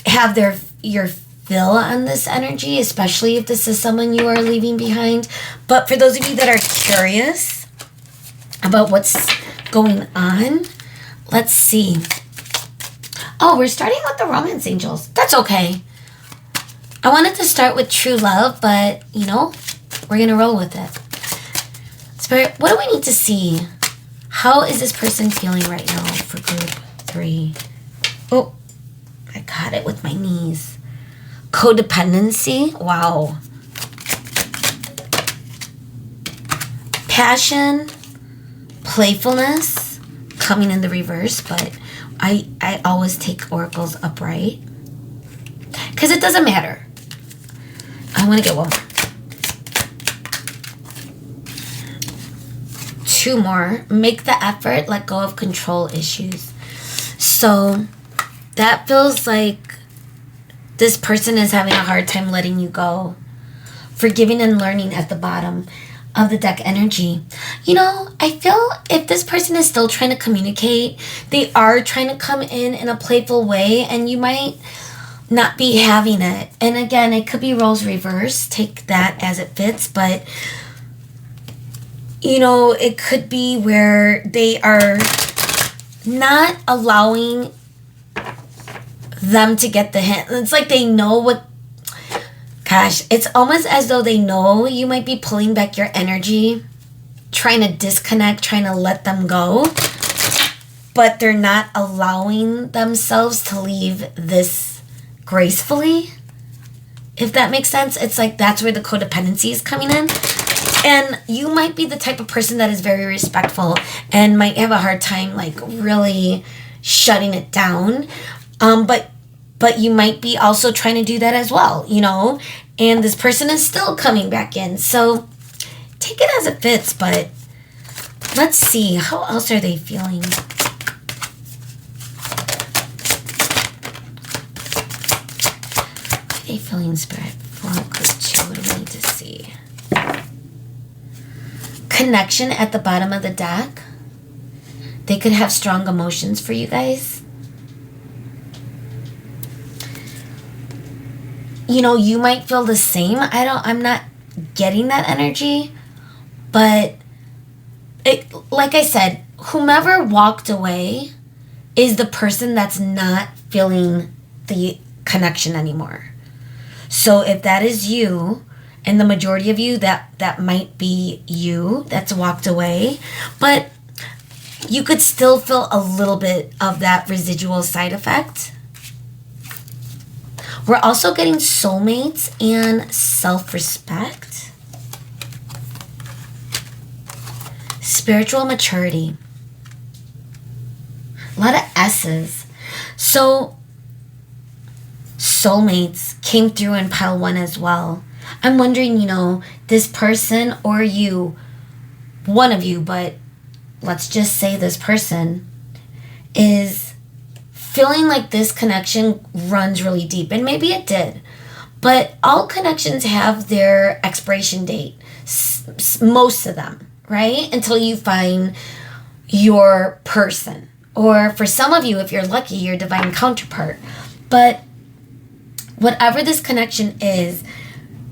have your fill on this energy, especially if this is someone you are leaving behind. But for those of you that are curious about what's going on, let's see. Oh, we're starting with the romance angels. That's okay. I wanted to start with true love, but, we're going to roll with it. Spirit, what do we need to see? How is this person feeling right now for group 3? Oh, I got it with my knees. Codependency. Wow. Passion. Playfulness. Coming in the reverse, but I always take oracles upright. Because it doesn't matter. I want to get one more. 2 more. Make the effort, let go of control issues. So that feels like this person is having a hard time letting you go. Forgiving and learning at the bottom of the deck energy. I feel if this person is still trying to communicate, they are trying to come in a playful way, and you might not be having it. And again, it could be roles reverse. Take that as it fits, but it could be where they are not allowing them to get the hint. It's like they know what... Gosh, it's almost as though they know you might be pulling back your energy, trying to disconnect, trying to let them go, but they're not allowing themselves to leave this gracefully, if that makes sense. It's like that's where the codependency is coming in. And you might be the type of person that is very respectful and might have a hard time really shutting it down. But you might be also trying to do that as well, and this person is still coming back in. So take it as it fits, but let's see. How else are they feeling? What are they feeling, Spirit? 4, group 2. What do we need to see? Connection at the bottom of the deck. They could have strong emotions for you guys. You might feel the same. I'm not getting that energy, but like I said, whomever walked away is the person that's not feeling the connection anymore. So if that is you, and the majority of you, that might be you that's walked away, but you could still feel a little bit of that residual side effect. We're also getting soulmates and self-respect. Spiritual maturity. A lot of S's. So soulmates came through in pile one as well. I'm wondering, this person or you, one of you, but let's just say this person is feeling like this connection runs really deep. And maybe it did. But all connections have their expiration date. Most of them, right? Until you find your person. Or for some of you, if you're lucky, your divine counterpart. But whatever this connection is,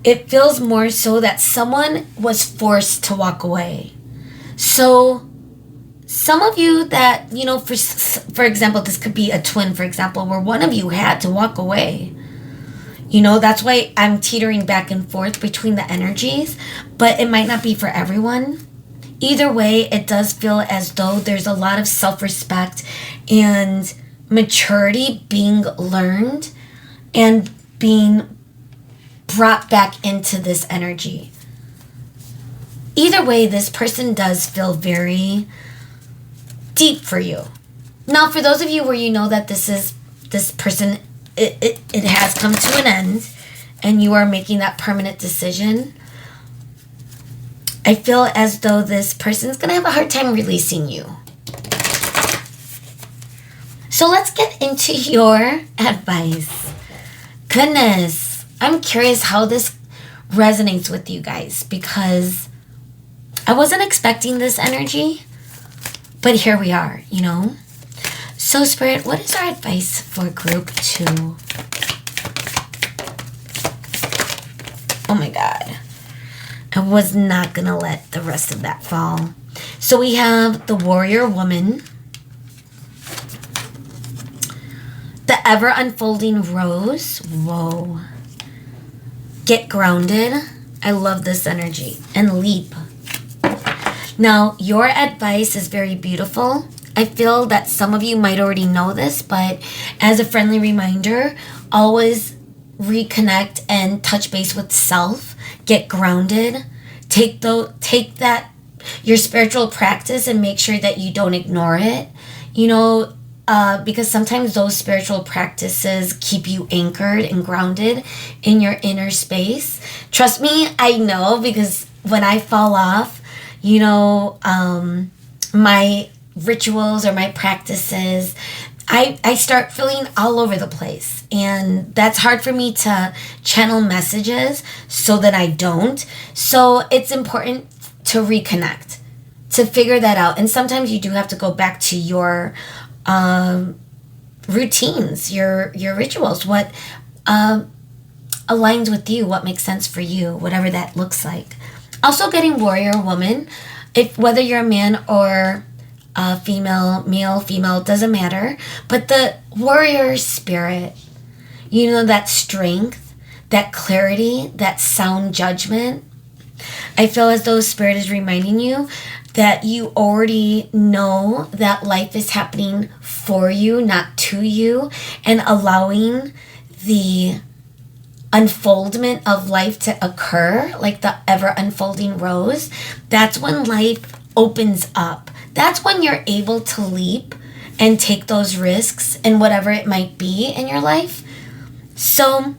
it feels more so that someone was forced to walk away. So some of you that, for example, this could be a twin, for example, where one of you had to walk away. That's why I'm teetering back and forth between the energies, but it might not be for everyone. Either way, it does feel as though there's a lot of self-respect and maturity being learned and being brought back into this energy. Either way, this person does feel very deep for you. Now, for those of you where you know that this person, it has come to an end and you are making that permanent decision, I feel as though this person is going to have a hard time releasing you. So let's get into your advice. Goodness, I'm curious how this resonates with you guys because I wasn't expecting this energy, but here we are, So Spirit, what is our advice for group 2? Oh my God. I was not going to let the rest of that fall. So we have the warrior woman, the ever unfolding rose. Whoa. Get grounded. I love this energy. And leap. Now, your advice is very beautiful. I feel that some of you might already know this, but as a friendly reminder, always reconnect and touch base with self. Get grounded. Take that your spiritual practice and make sure that you don't ignore it. Because sometimes those spiritual practices keep you anchored and grounded in your inner space. Trust me, I know, because when I fall off, my rituals or my practices, I start feeling all over the place. And that's hard for me to channel messages so that I don't. So it's important to reconnect, to figure that out. And sometimes you do have to go back to your routines, your rituals, what aligns with you, what makes sense for you, whatever that looks like. Also getting warrior woman, whether you're a man or female, male, female, doesn't matter. But the warrior spirit, that strength, that clarity, that sound judgment. I feel as though Spirit is reminding you that you already know that life is happening for you, not to you, and allowing the unfoldment of life to occur, like the ever unfolding rose. That's when life opens up. That's when you're able to leap and take those risks and whatever it might be in your life. So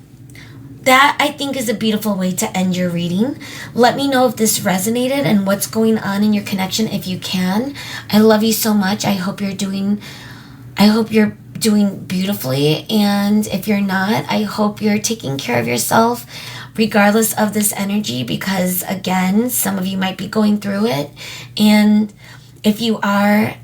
that, I think, is a beautiful way to end your reading. Let me know if this resonated and what's going on in your connection if you can. I love you so much. I hope you're doing beautifully. And if you're not, I hope you're taking care of yourself regardless of this energy, because again, some of you might be going through it. And if you are,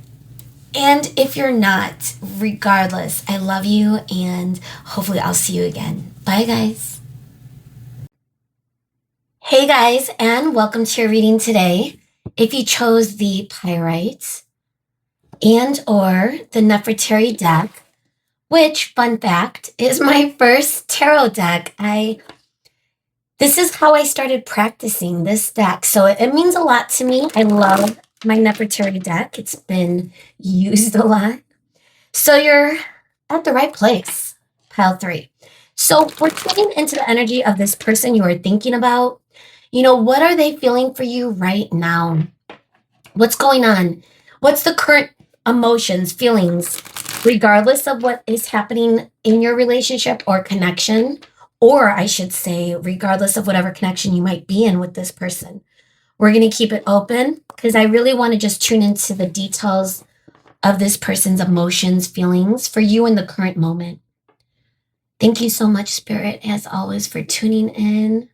and if you're not, regardless, I love you and hopefully I'll see you again. Bye, guys. Hey, guys, and welcome to your reading today. If you chose the Pyrite and or the Nefertari deck, which, fun fact, is my first tarot deck. This is how I started practicing this deck, so it means a lot to me. I love my Nefertari deck. It's been used a lot. So you're at the right place, pile 3. So we're tuning into the energy of this person you are thinking about. What are they feeling for you right now? What's going on? What's the current emotions, feelings, regardless of what is happening in your relationship or connection, or I should say, regardless of whatever connection you might be in with this person. We're going to keep it open because I really want to just tune into the details of this person's emotions, feelings for you in the current moment. Thank you so much, Spirit, as always, for tuning in.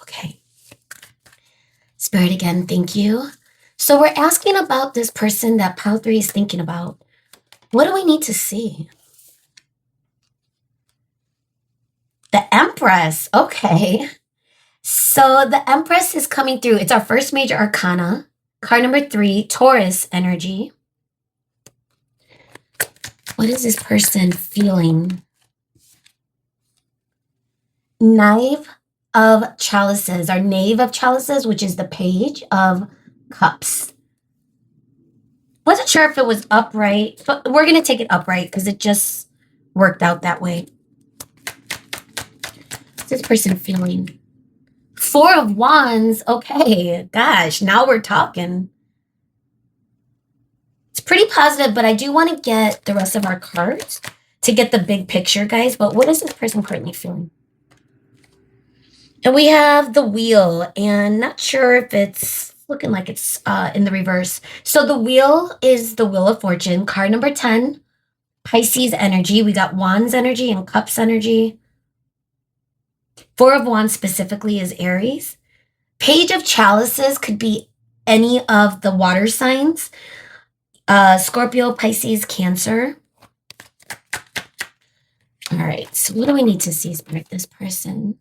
Okay. Spirit, again, thank you. So we're asking about this person that pile 3 is thinking about. What do we need to see? The Empress. Okay. So the Empress is coming through. It's our first major arcana. Card number 3, Taurus energy. What is this person feeling? Knave of Chalices, or Knave of Chalices, which is the Page of Cups. Wasn't sure if it was upright, but we're going to take it upright because it just worked out that way. What's this person feeling? 4 of Wands. Okay, gosh, now we're talking. It's pretty positive, but I do want to get the rest of our cards to get the big picture, guys. But what is this person currently feeling? And we have the Wheel, and not sure if it's looking like it's in the reverse. So the Wheel is the Wheel of Fortune. Card number 10, Pisces energy. We got Wands energy and Cups energy. 4 of Wands specifically is Aries. Page of Chalices could be any of the water signs. Scorpio, Pisces, Cancer. All right, so what do we need to see, Spirit? This person,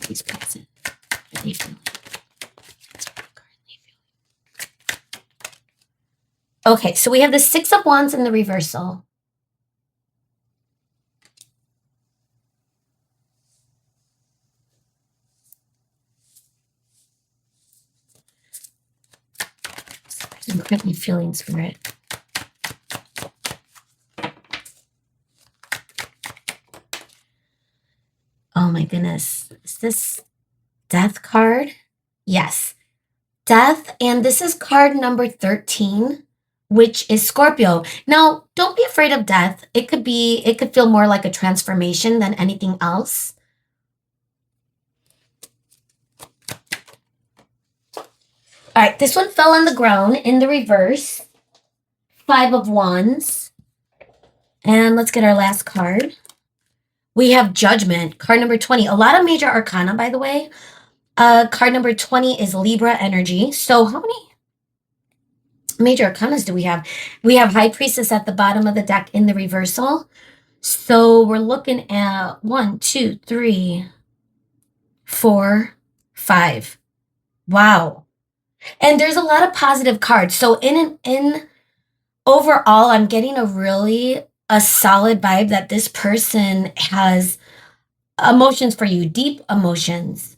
this person. What are they feeling? Okay, so we have the 6 of Wands in the reversal. I'm currently feeling, Spirit. Oh my goodness. Is this Death card? Yes. Death, and this is card number 13, which is Scorpio. Now, don't be afraid of death. It could feel more like a transformation than anything else. All right, this one fell on the ground in the reverse. 5 of Wands. And let's get our last card. We have Judgment, card number 20. A lot of major arcana, by the way. Card number 20 is Libra energy. So how many major arcanas do we have? We have High Priestess at the bottom of the deck in the reversal. So we're looking at 1, 2, 3, 4, 5. Wow. And there's a lot of positive cards. So in overall, I'm getting a solid vibe that this person has emotions for you, deep emotions.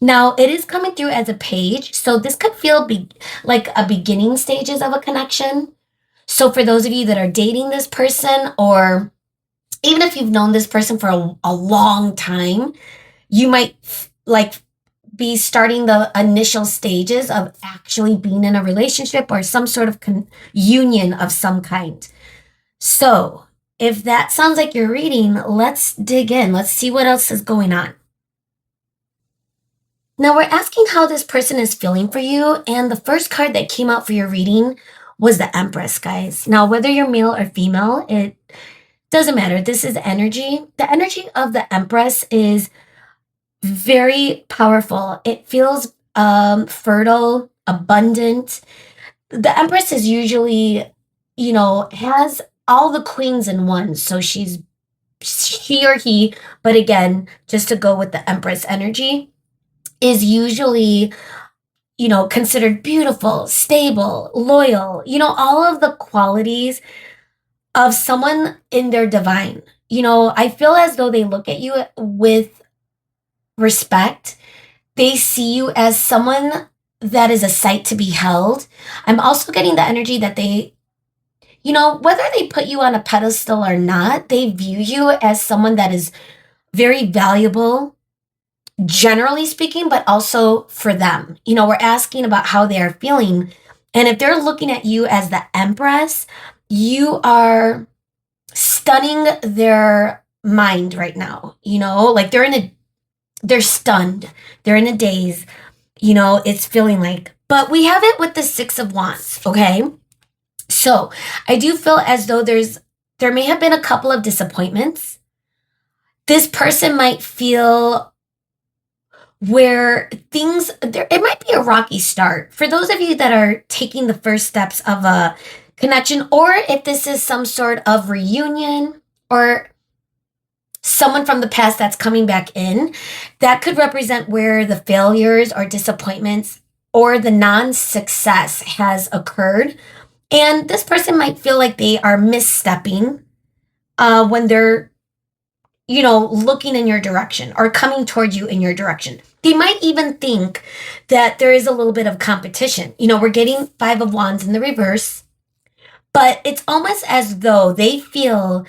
Now, it is coming through as a page, so this could feel like a beginning stages of a connection. So for those of you that are dating this person, or even if you've known this person for a long time, you might be starting the initial stages of actually being in a relationship or some sort of union of some kind. So if that sounds like you're reading, let's dig in. Let's see what else is going on. Now we're asking how this person is feeling for you, and the first card that came out for your reading was the Empress, guys. Now, whether you're male or female, it doesn't matter. This is energy. The energy of the Empress is very powerful. It feels fertile, abundant. The Empress is usually, has all the queens in one. So she or he, but again, just to go with the Empress energy, is usually, considered beautiful, stable, loyal, all of the qualities of someone in their divine. I feel as though they look at you with respect. They see you as someone that is a sight to be held. I'm also getting the energy that they, whether they put you on a pedestal or not, they view you as someone that is very valuable, generally speaking, but also for them. We're asking about how they are feeling. And if they're looking at you as the Empress, you are stunning their mind right now. Like they're stunned. They're in a daze. It's feeling like, but we have it with the Six of Wands, okay? So I do feel as though there may have been a couple of disappointments. This person might feel where it might be a rocky start. For those of you that are taking the first steps of a connection, or if this is some sort of reunion or someone from the past that's coming back in, that could represent where the failures or disappointments or the non-success has occurred. And this person might feel like they are misstepping when they're, looking in your direction or coming toward you in your direction. They might even think that there is a little bit of competition. We're getting Five of Wands in the reverse, but it's almost as though they feel,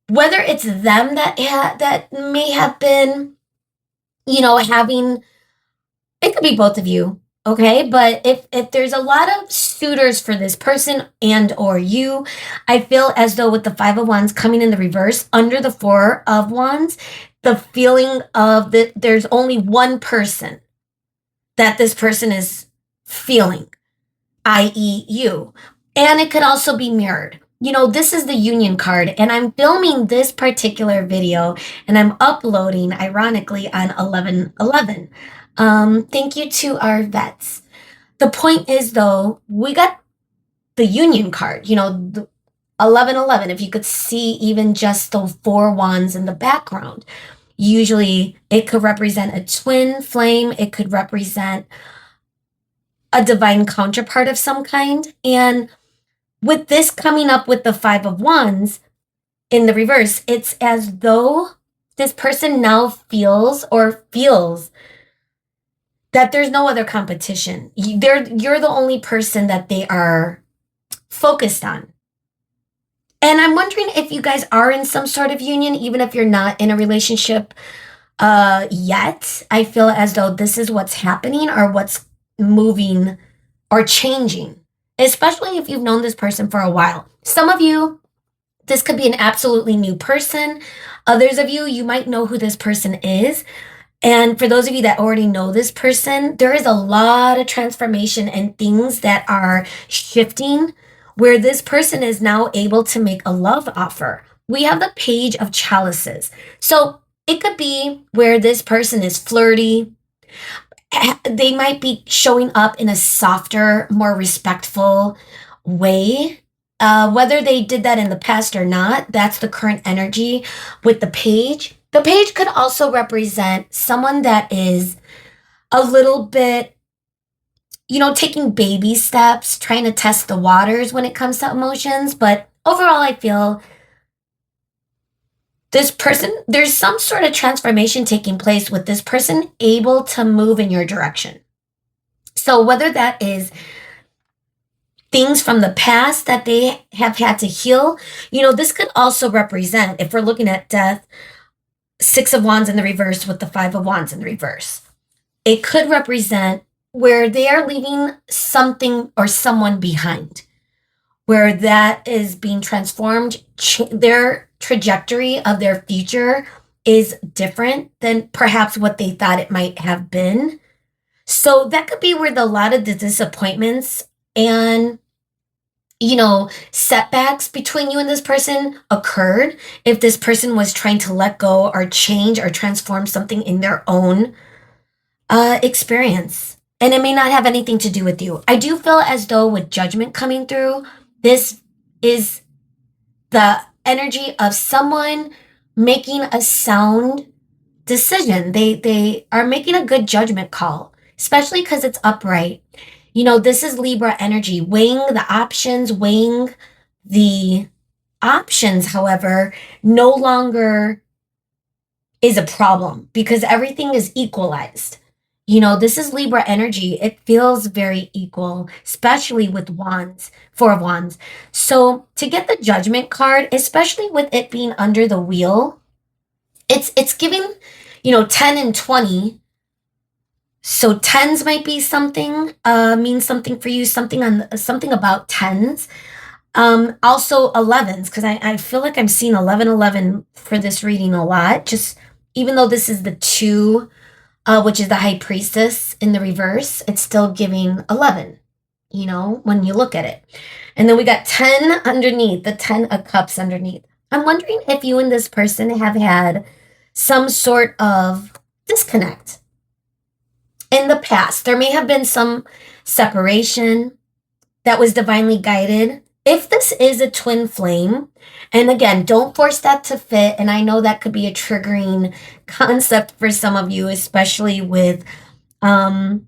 whether it's them that may have been, having, it could be both of you, okay? But if there's a lot of suitors for this person and or you, I feel as though with the Five of Wands coming in the reverse under the Four of Wands, the feeling of that there's only one person that this person is feeling, i.e. you. And it could also be mirrored. This is the Union card, and I'm filming this particular video, and I'm uploading, ironically, on 11/11. Thank you to our vets. The point is, though, we got the Union card, the 11/11. If you could see even just the Four Wands in the background, usually it could represent a twin flame. It could represent a divine counterpart of some kind. And with this coming up with the Five of Wands in the reverse, it's as though this person now feels that there's no other competition. You're the only person that they are focused on. And I'm wondering if you guys are in some sort of union, even if you're not in a relationship yet. I feel as though this is what's happening or what's moving or changing, especially if you've known this person for a while. Some of you, this could be an absolutely new person. Others of you, you might know who this person is. And for those of you that already know this person, there is a lot of transformation and things that are shifting where this person is now able to make a love offer. We have the Page of Chalices. So it could be where this person is flirty. They might be showing up in a softer, more respectful way. Whether they did that in the past or not, that's the current energy with the page. The page could also represent someone that is a little bit, taking baby steps, trying to test the waters when it comes to emotions. But overall, I feel this person, there's some sort of transformation taking place with this person able to move in your direction. So whether that is things from the past that they have had to heal, this could also represent, if we're looking at death, Six of Wands in the reverse with the Five of Wands in the reverse. It could represent where they are leaving something or someone behind, where that is being transformed. Their trajectory of their future is different than perhaps what they thought it might have been. So that could be where a lot of the disappointments and setbacks between you and this person occurred if this person was trying to let go or change or transform something in their own experience. And it may not have anything to do with you. I do feel as though with Judgment coming through, this is the energy of someone making a sound decision. They are making a good judgment call, especially because it's upright. This is Libra energy, weighing the options, however, no longer is a problem because everything is equalized. This is Libra energy. It feels very equal, especially with Wands, Four of Wands. So to get the Judgment card, especially with it being under the wheel, it's giving, 10 and 20 So tens might be something, means something for you, something about tens. Also 11s, because I feel like I'm seeing 1111 for this reading a lot. Just even though this is the two, which is the high priestess in the reverse, it's still giving 11, when you look at it. And then we got 10 underneath, the 10 of cups underneath. I'm wondering if you and this person have had some sort of disconnect in the past. There may have been some separation that was divinely guided. If this is a twin flame, and again, don't force that to fit. And I know that could be a triggering concept for some of you, especially with the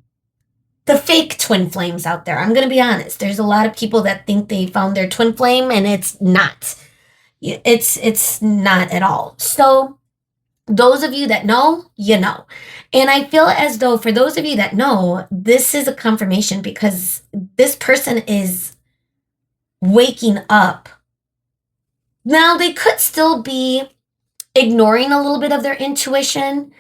fake twin flames out there. I'm going to be honest. There's a lot of people that think they found their twin flame, and it's not. It's not at all. So those of you that know, you know. And I feel as though for those of you that know, this is a confirmation because this person is waking up. Now, they could still be ignoring a little bit of their intuition.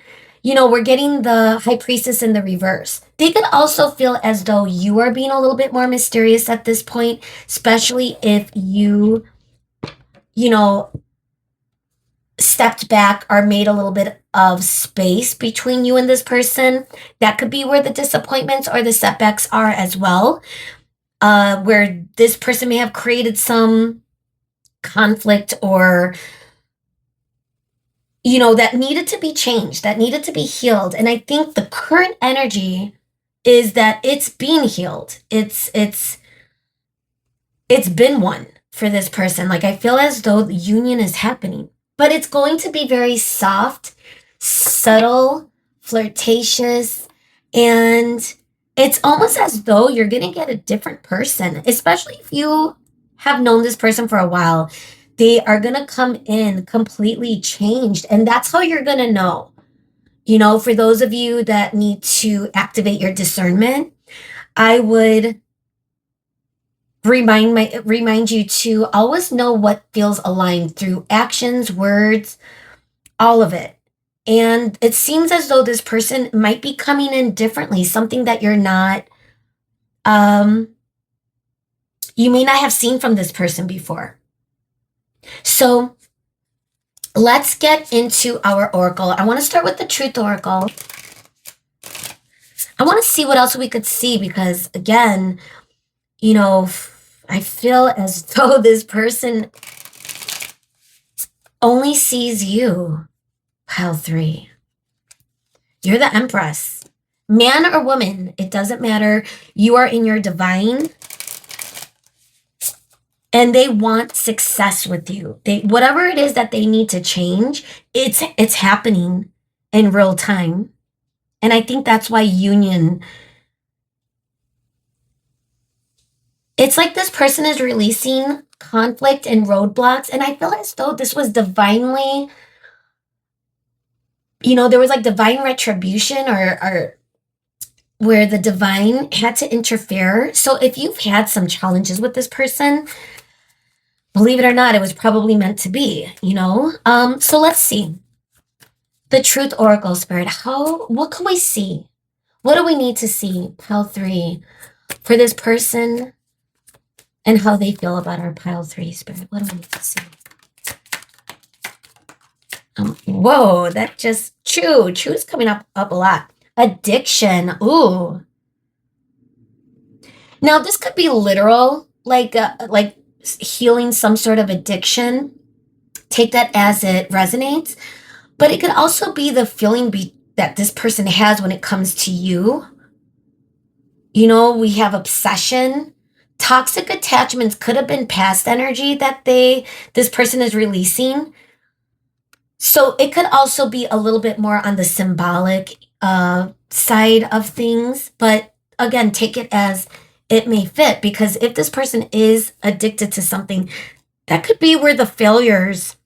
We're getting the high priestess in the reverse. They could also feel as though you are being a little bit more mysterious at this point, especially if you stepped back or made a little bit of space between you and this person. That could be where the disappointments or the setbacks are as well, where this person may have created some conflict or that needed to be changed, that needed to be healed. And I think the current energy is that it's being healed. It's been one for this person. Like, I feel as though the union is happening, but it's going to be very soft, subtle, flirtatious, and it's almost as though you're going to get a different person, especially if you have known this person for a while. They are going to come in completely changed, and that's how you're going to know. For those of you that need to activate your discernment, I would remind you to always know what feels aligned through actions, words, all of it. And it seems as though this person might be coming in differently, something that you're not, you may not have seen from this person before. So let's get into our oracle. I want to start with the truth oracle. I want to see what else we could see because, again, I feel as though this person only sees you. Pile 3. You're the Empress. Man or woman, it doesn't matter. You are in your divine. And they want success with you. Whatever it is that they need to change, it's happening in real time. And I think that's why union. It's like this person is releasing conflict and roadblocks. And I feel as though this was divinely, there was like divine retribution or where the divine had to interfere. So if you've had some challenges with this person, believe it or not, it was probably meant to be, So let's see. The truth oracle, Spirit. What can we see? What do we need to see? Pile 3 for this person and how they feel about our pile 3, Spirit. What do we need to see? Whoa, that just chew's coming up a lot. Addiction. Ooh. Now this could be literal, like healing some sort of addiction. Take that as it resonates. But it could also be the feeling that this person has when it comes to you. We have obsession. Toxic attachments could have been past energy that this person is releasing. So it could also be a little bit more on the symbolic side of things. But again, take it as it may fit, because if this person is addicted to something, that could be where the failures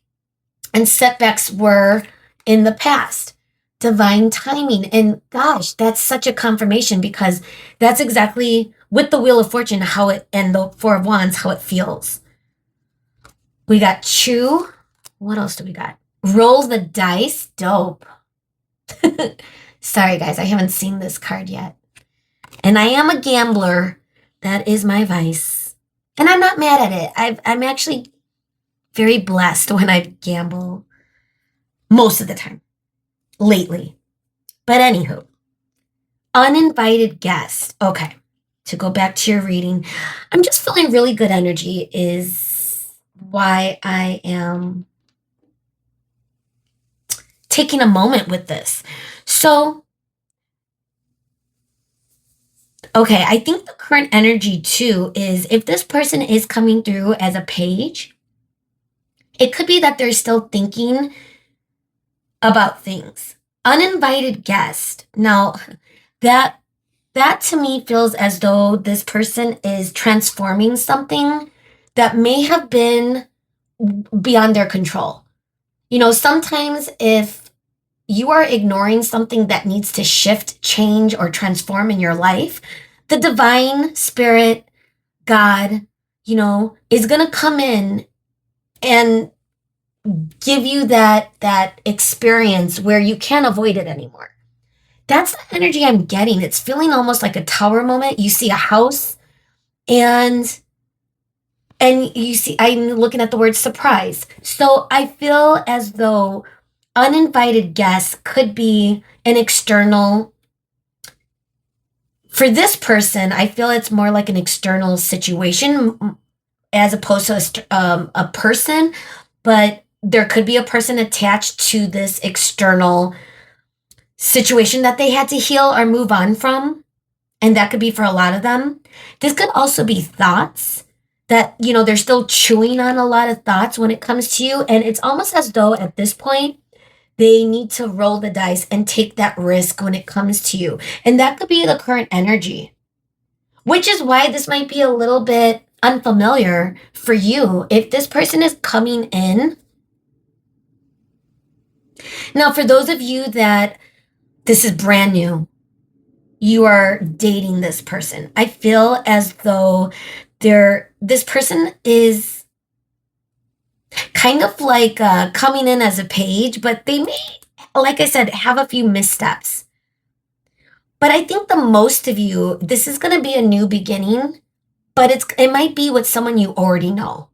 and setbacks were in the past. Divine timing. And gosh, that's such a confirmation, because that's exactly with the Wheel of Fortune, and the Four of Wands, how it feels. We got chew. What else do we got? Roll the dice. Dope. Sorry, guys, I haven't seen this card yet. And I am a gambler. That is my vice. And I'm not mad at it. I'm actually very blessed when I gamble most of the time lately. But anywho, uninvited guest. Okay, to go back to your reading, I'm just feeling really good energy is why I am taking a moment with this. So, okay, I think the current energy too is if this person is coming through as a page, it could be that they're still thinking about things. Uninvited guest. Now, that that to me feels as though this person is transforming something that may have been beyond their control. Sometimes if you are ignoring something that needs to shift, change, or transform in your life, the divine spirit, God, is going to come in and give you that experience where you can't avoid it anymore. That's the energy I'm getting. It's feeling almost like a tower moment. You see a house and you see I'm looking at the word surprise. So I feel as though uninvited guests could be an external. For this person, I feel it's more like an external situation as opposed to a person, but there could be a person attached to this external situation that they had to heal or move on from. And that could be for a lot of them. This could also be thoughts that, they're still chewing on a lot of thoughts when it comes to you. And it's almost as though at this point, they need to roll the dice and take that risk when it comes to you. And that could be the current energy, which is why this might be a little bit unfamiliar for you. If this person is coming in. Now, for those of you that this is brand new, you are dating this person. I feel as though this person is kind of like coming in as a page, but they may, like I said, have a few missteps. But I think the most of you, this is going to be a new beginning, but it might be with someone you already know.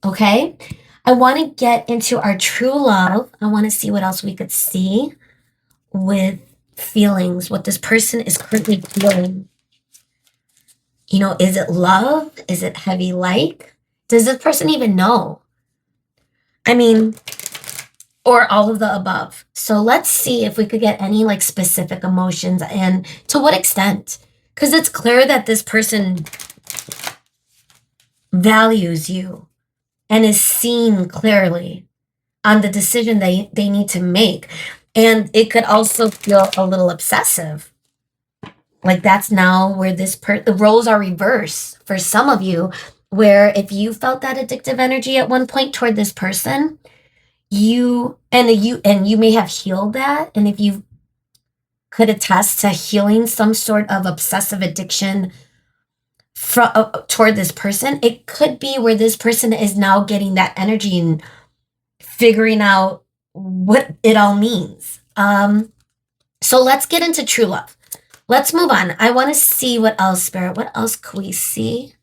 Okay? I want to get into our true love. I want to see what else we could see with feelings, what this person is currently feeling. Is it love? Is it heavy like? Does this person even know? I mean, or all of the above. So let's see if we could get any like specific emotions and to what extent. Because it's clear that this person values you and is seen clearly on the decision they need to make. And it could also feel a little obsessive. Like that's now where the roles are reversed for some of you, where if you felt that addictive energy at one point toward this person, you may have healed that. And if you could attest to healing some sort of obsessive addiction toward this person, it could be where this person is now getting that energy and figuring out what it all means. So let's get into true love. Let's move on. I want to see what else, Spirit. What else could we see?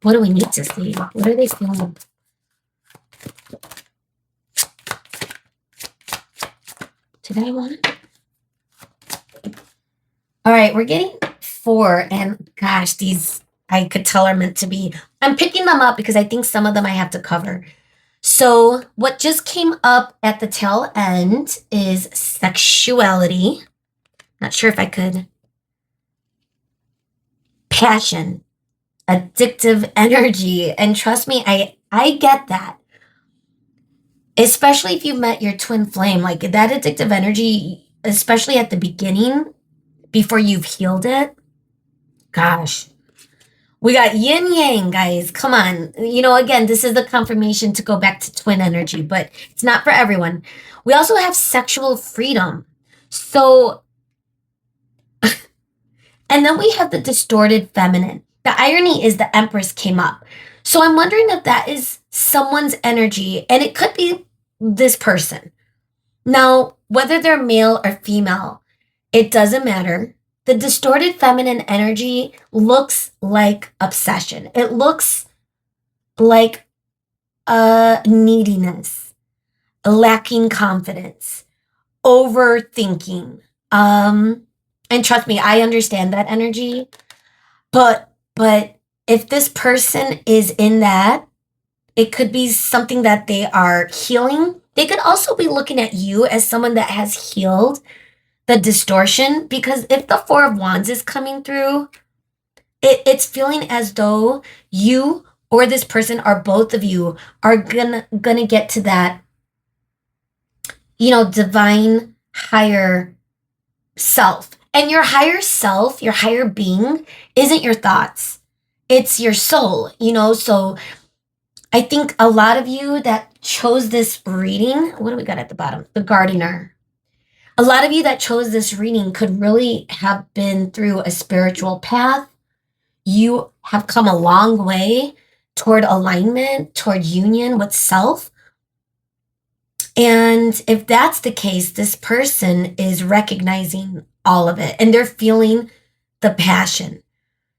What do we need to see? What are they feeling? Did I want it? All right, we're getting 4. And gosh, these I could tell are meant to be. I'm picking them up because I think some of them I have to cover. So what just came up at the tail end is sexuality. Not sure if I could. Passion, addictive energy. And trust me, I get that. Especially if you've met your twin flame, like that addictive energy, especially at the beginning, before you've healed it. Gosh. We got yin yang, guys. Come on. Again, this is the confirmation to go back to twin energy, but it's not for everyone. We also have sexual freedom. So, and then we have the distorted feminine. The irony is the Empress came up. So I'm wondering if that is someone's energy, and it could be this person. Now, whether they're male or female, it doesn't matter. The distorted feminine energy looks like obsession. It looks like neediness, lacking confidence, overthinking. And trust me, I understand that energy. But if this person is in that, it could be something that they are healing. They could also be looking at you as someone that has healed the distortion, because if the Four of Wands is coming through, it's feeling as though you or this person or both of you are gonna get to that, divine higher self. And your higher self, your higher being, isn't your thoughts. It's your soul, So I think a lot of you that chose this reading, what do we got at the bottom? The gardener. A lot of you that chose this reading could really have been through a spiritual path. You have come a long way toward alignment, toward union with self. And if that's the case, this person is recognizing all of it and they're feeling the passion.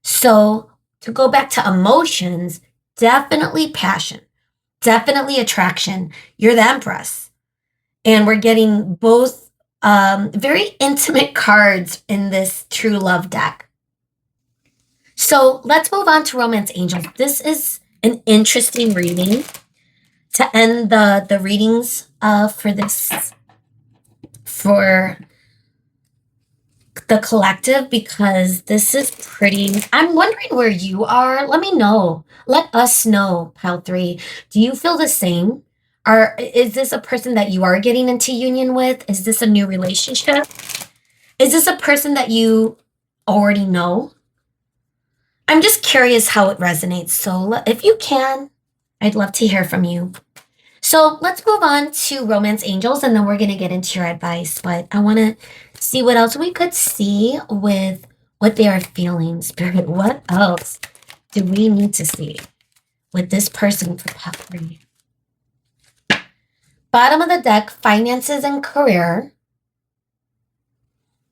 So to go back to emotions, definitely passion, definitely attraction. You're the Empress. And we're getting both very intimate cards in this true love deck. So let's move on to Romance Angels. This is an interesting reading to end the readings for the collective, because this is pretty. I'm wondering where you are. Let me know. Let us know, Pile 3. Do you feel the same? Is this a person that you are getting into union with? Is this a new relationship? Is this a person that you already know? I'm just curious how it resonates. So if you can, I'd love to hear from you. So let's move on to Romance Angels, and then we're going to get into your advice. But I want to see what else we could see with what they are feeling. Spirit, what else do we need to see with this person for Pile 3? Bottom of the deck, finances and career.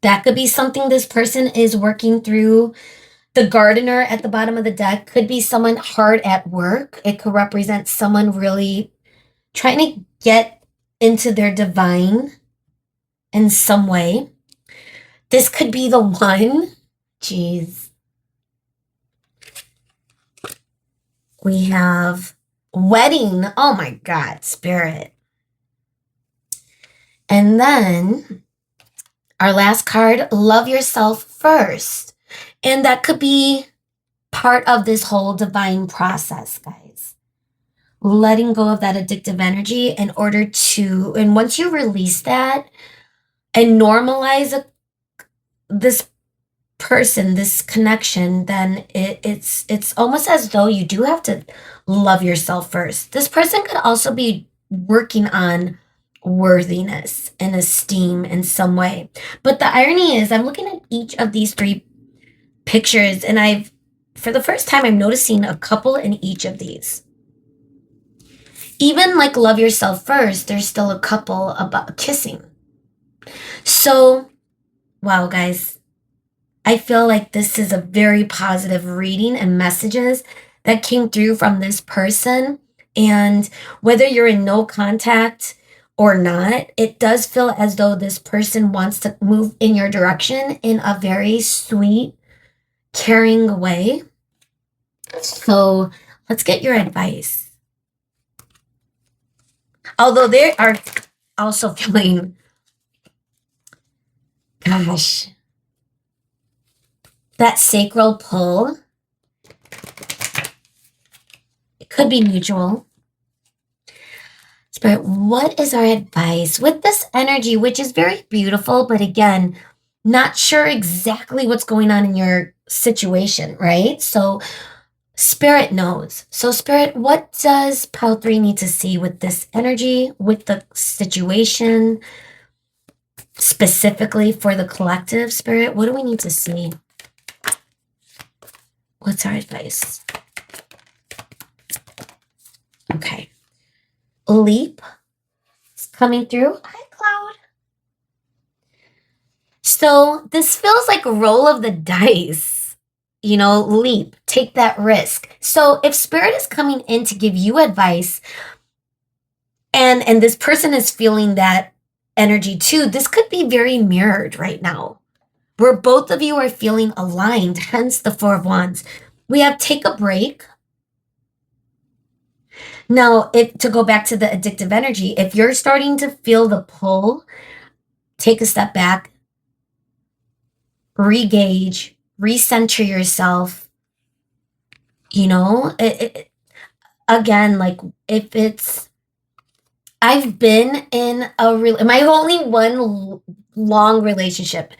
That could be something this person is working through. The gardener at the bottom of the deck could be someone hard at work. It could represent someone really trying to get into their divine in some way. This could be the one. Jeez. We have wedding. Oh my God, Spirit. And then our last card, love yourself first. And that could be part of this whole divine process, guys. Letting go of that addictive energy in order to, and once you release that and normalize this person, this connection, then it's almost as though you do have to love yourself first. This person could also be working on worthiness and esteem in some way. But the irony is, I'm looking at each of these 3 pictures, and for the first time, I'm noticing a couple in each of these. Even like love yourself first, there's still a couple about kissing. So, wow, guys, I feel like this is a very positive reading and messages that came through from this person. And whether you're in no contact or not, it does feel as though this person wants to move in your direction in a very sweet, caring way. So let's get your advice. Although they are also feeling, gosh, that sacral pull. It could be mutual. Spirit, what is our advice with this energy, which is very beautiful, but again, not sure exactly what's going on in your situation, right? So Spirit knows. So Spirit, what does Pile 3 need to see with this energy, with the situation, specifically for the collective? Spirit, what do we need to see? What's our advice? Okay. Leap is coming through. Hi, Cloud. So this feels like a roll of the dice. Leap, take that risk. So if spirit is coming in to give you advice and this person is feeling that energy too, this could be very mirrored right now, where both of you are feeling aligned, hence the Four of Wands. We have take a break. Now, if to go back to the addictive energy, if you're starting to feel the pull, take a step back, re-gauge, recenter yourself. Again, like if it's, I've been in my only one long relationship,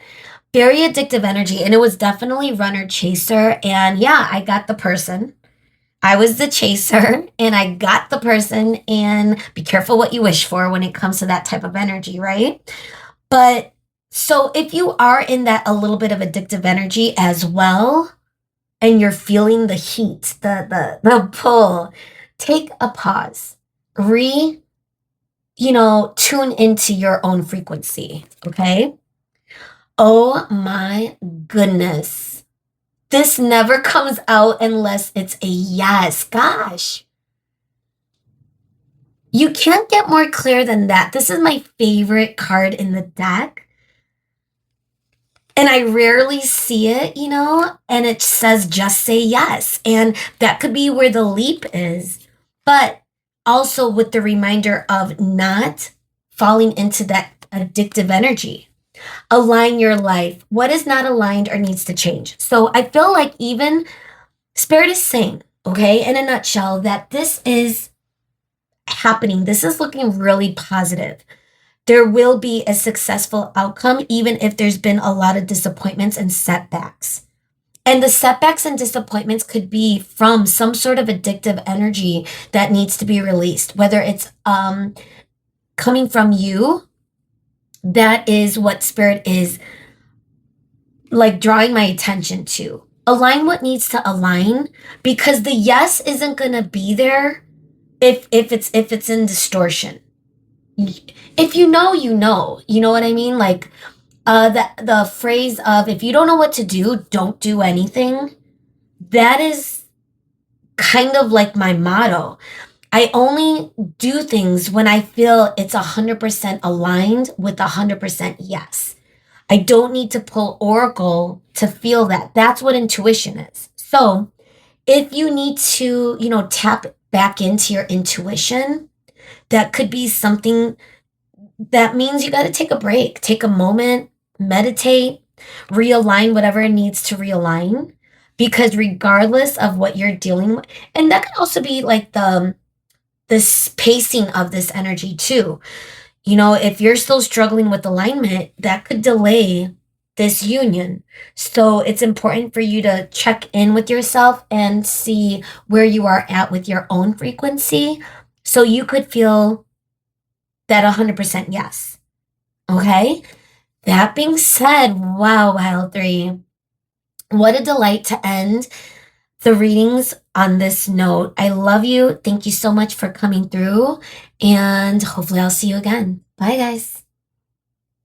very addictive energy, and it was definitely runner chaser. And yeah, I got the person. I was the chaser and I got the person, and be careful what you wish for when it comes to that type of energy, right? But so if you are in that a little bit of addictive energy as well, and you're feeling the heat, the pull, take a pause. Tune into your own frequency, okay? Oh my goodness. This never comes out unless it's a yes. Gosh. You can't get more clear than that. This is my favorite card in the deck. And I rarely see it, and it says just say yes. And that could be where the leap is. But also with the reminder of not falling into that addictive energy. Align your life. What is not aligned or needs to change? So I feel like even Spirit is saying, okay, in a nutshell, that this is happening. This is looking really positive. There will be a successful outcome, even if there's been a lot of disappointments and setbacks. And the setbacks and disappointments could be from some sort of addictive energy that needs to be released, whether it's coming from you. That is what Spirit is like drawing my attention to. Align what needs to align, because the yes isn't going to be there if it's in distortion. If you know, you know what I mean? Like the phrase of, if you don't know what to do, don't do anything. That is kind of like my motto. I only do things when I feel it's 100% aligned with 100% yes. I don't need to pull oracle to feel that. That's what intuition is. So if you need to, tap back into your intuition, that could be something that means you got to take a break, take a moment, meditate, realign whatever needs to realign. Because regardless of what you're dealing with, and that could also be like this pacing of this energy too. If you're still struggling with alignment, that could delay this union. So it's important for you to check in with yourself and see where you are at with your own frequency, so you could feel that 100% yes. Okay? That being said, wow, Wild 3, what a delight to end the readings on this note. I love you. Thank you so much for coming through, and hopefully I'll see you again. Bye, guys.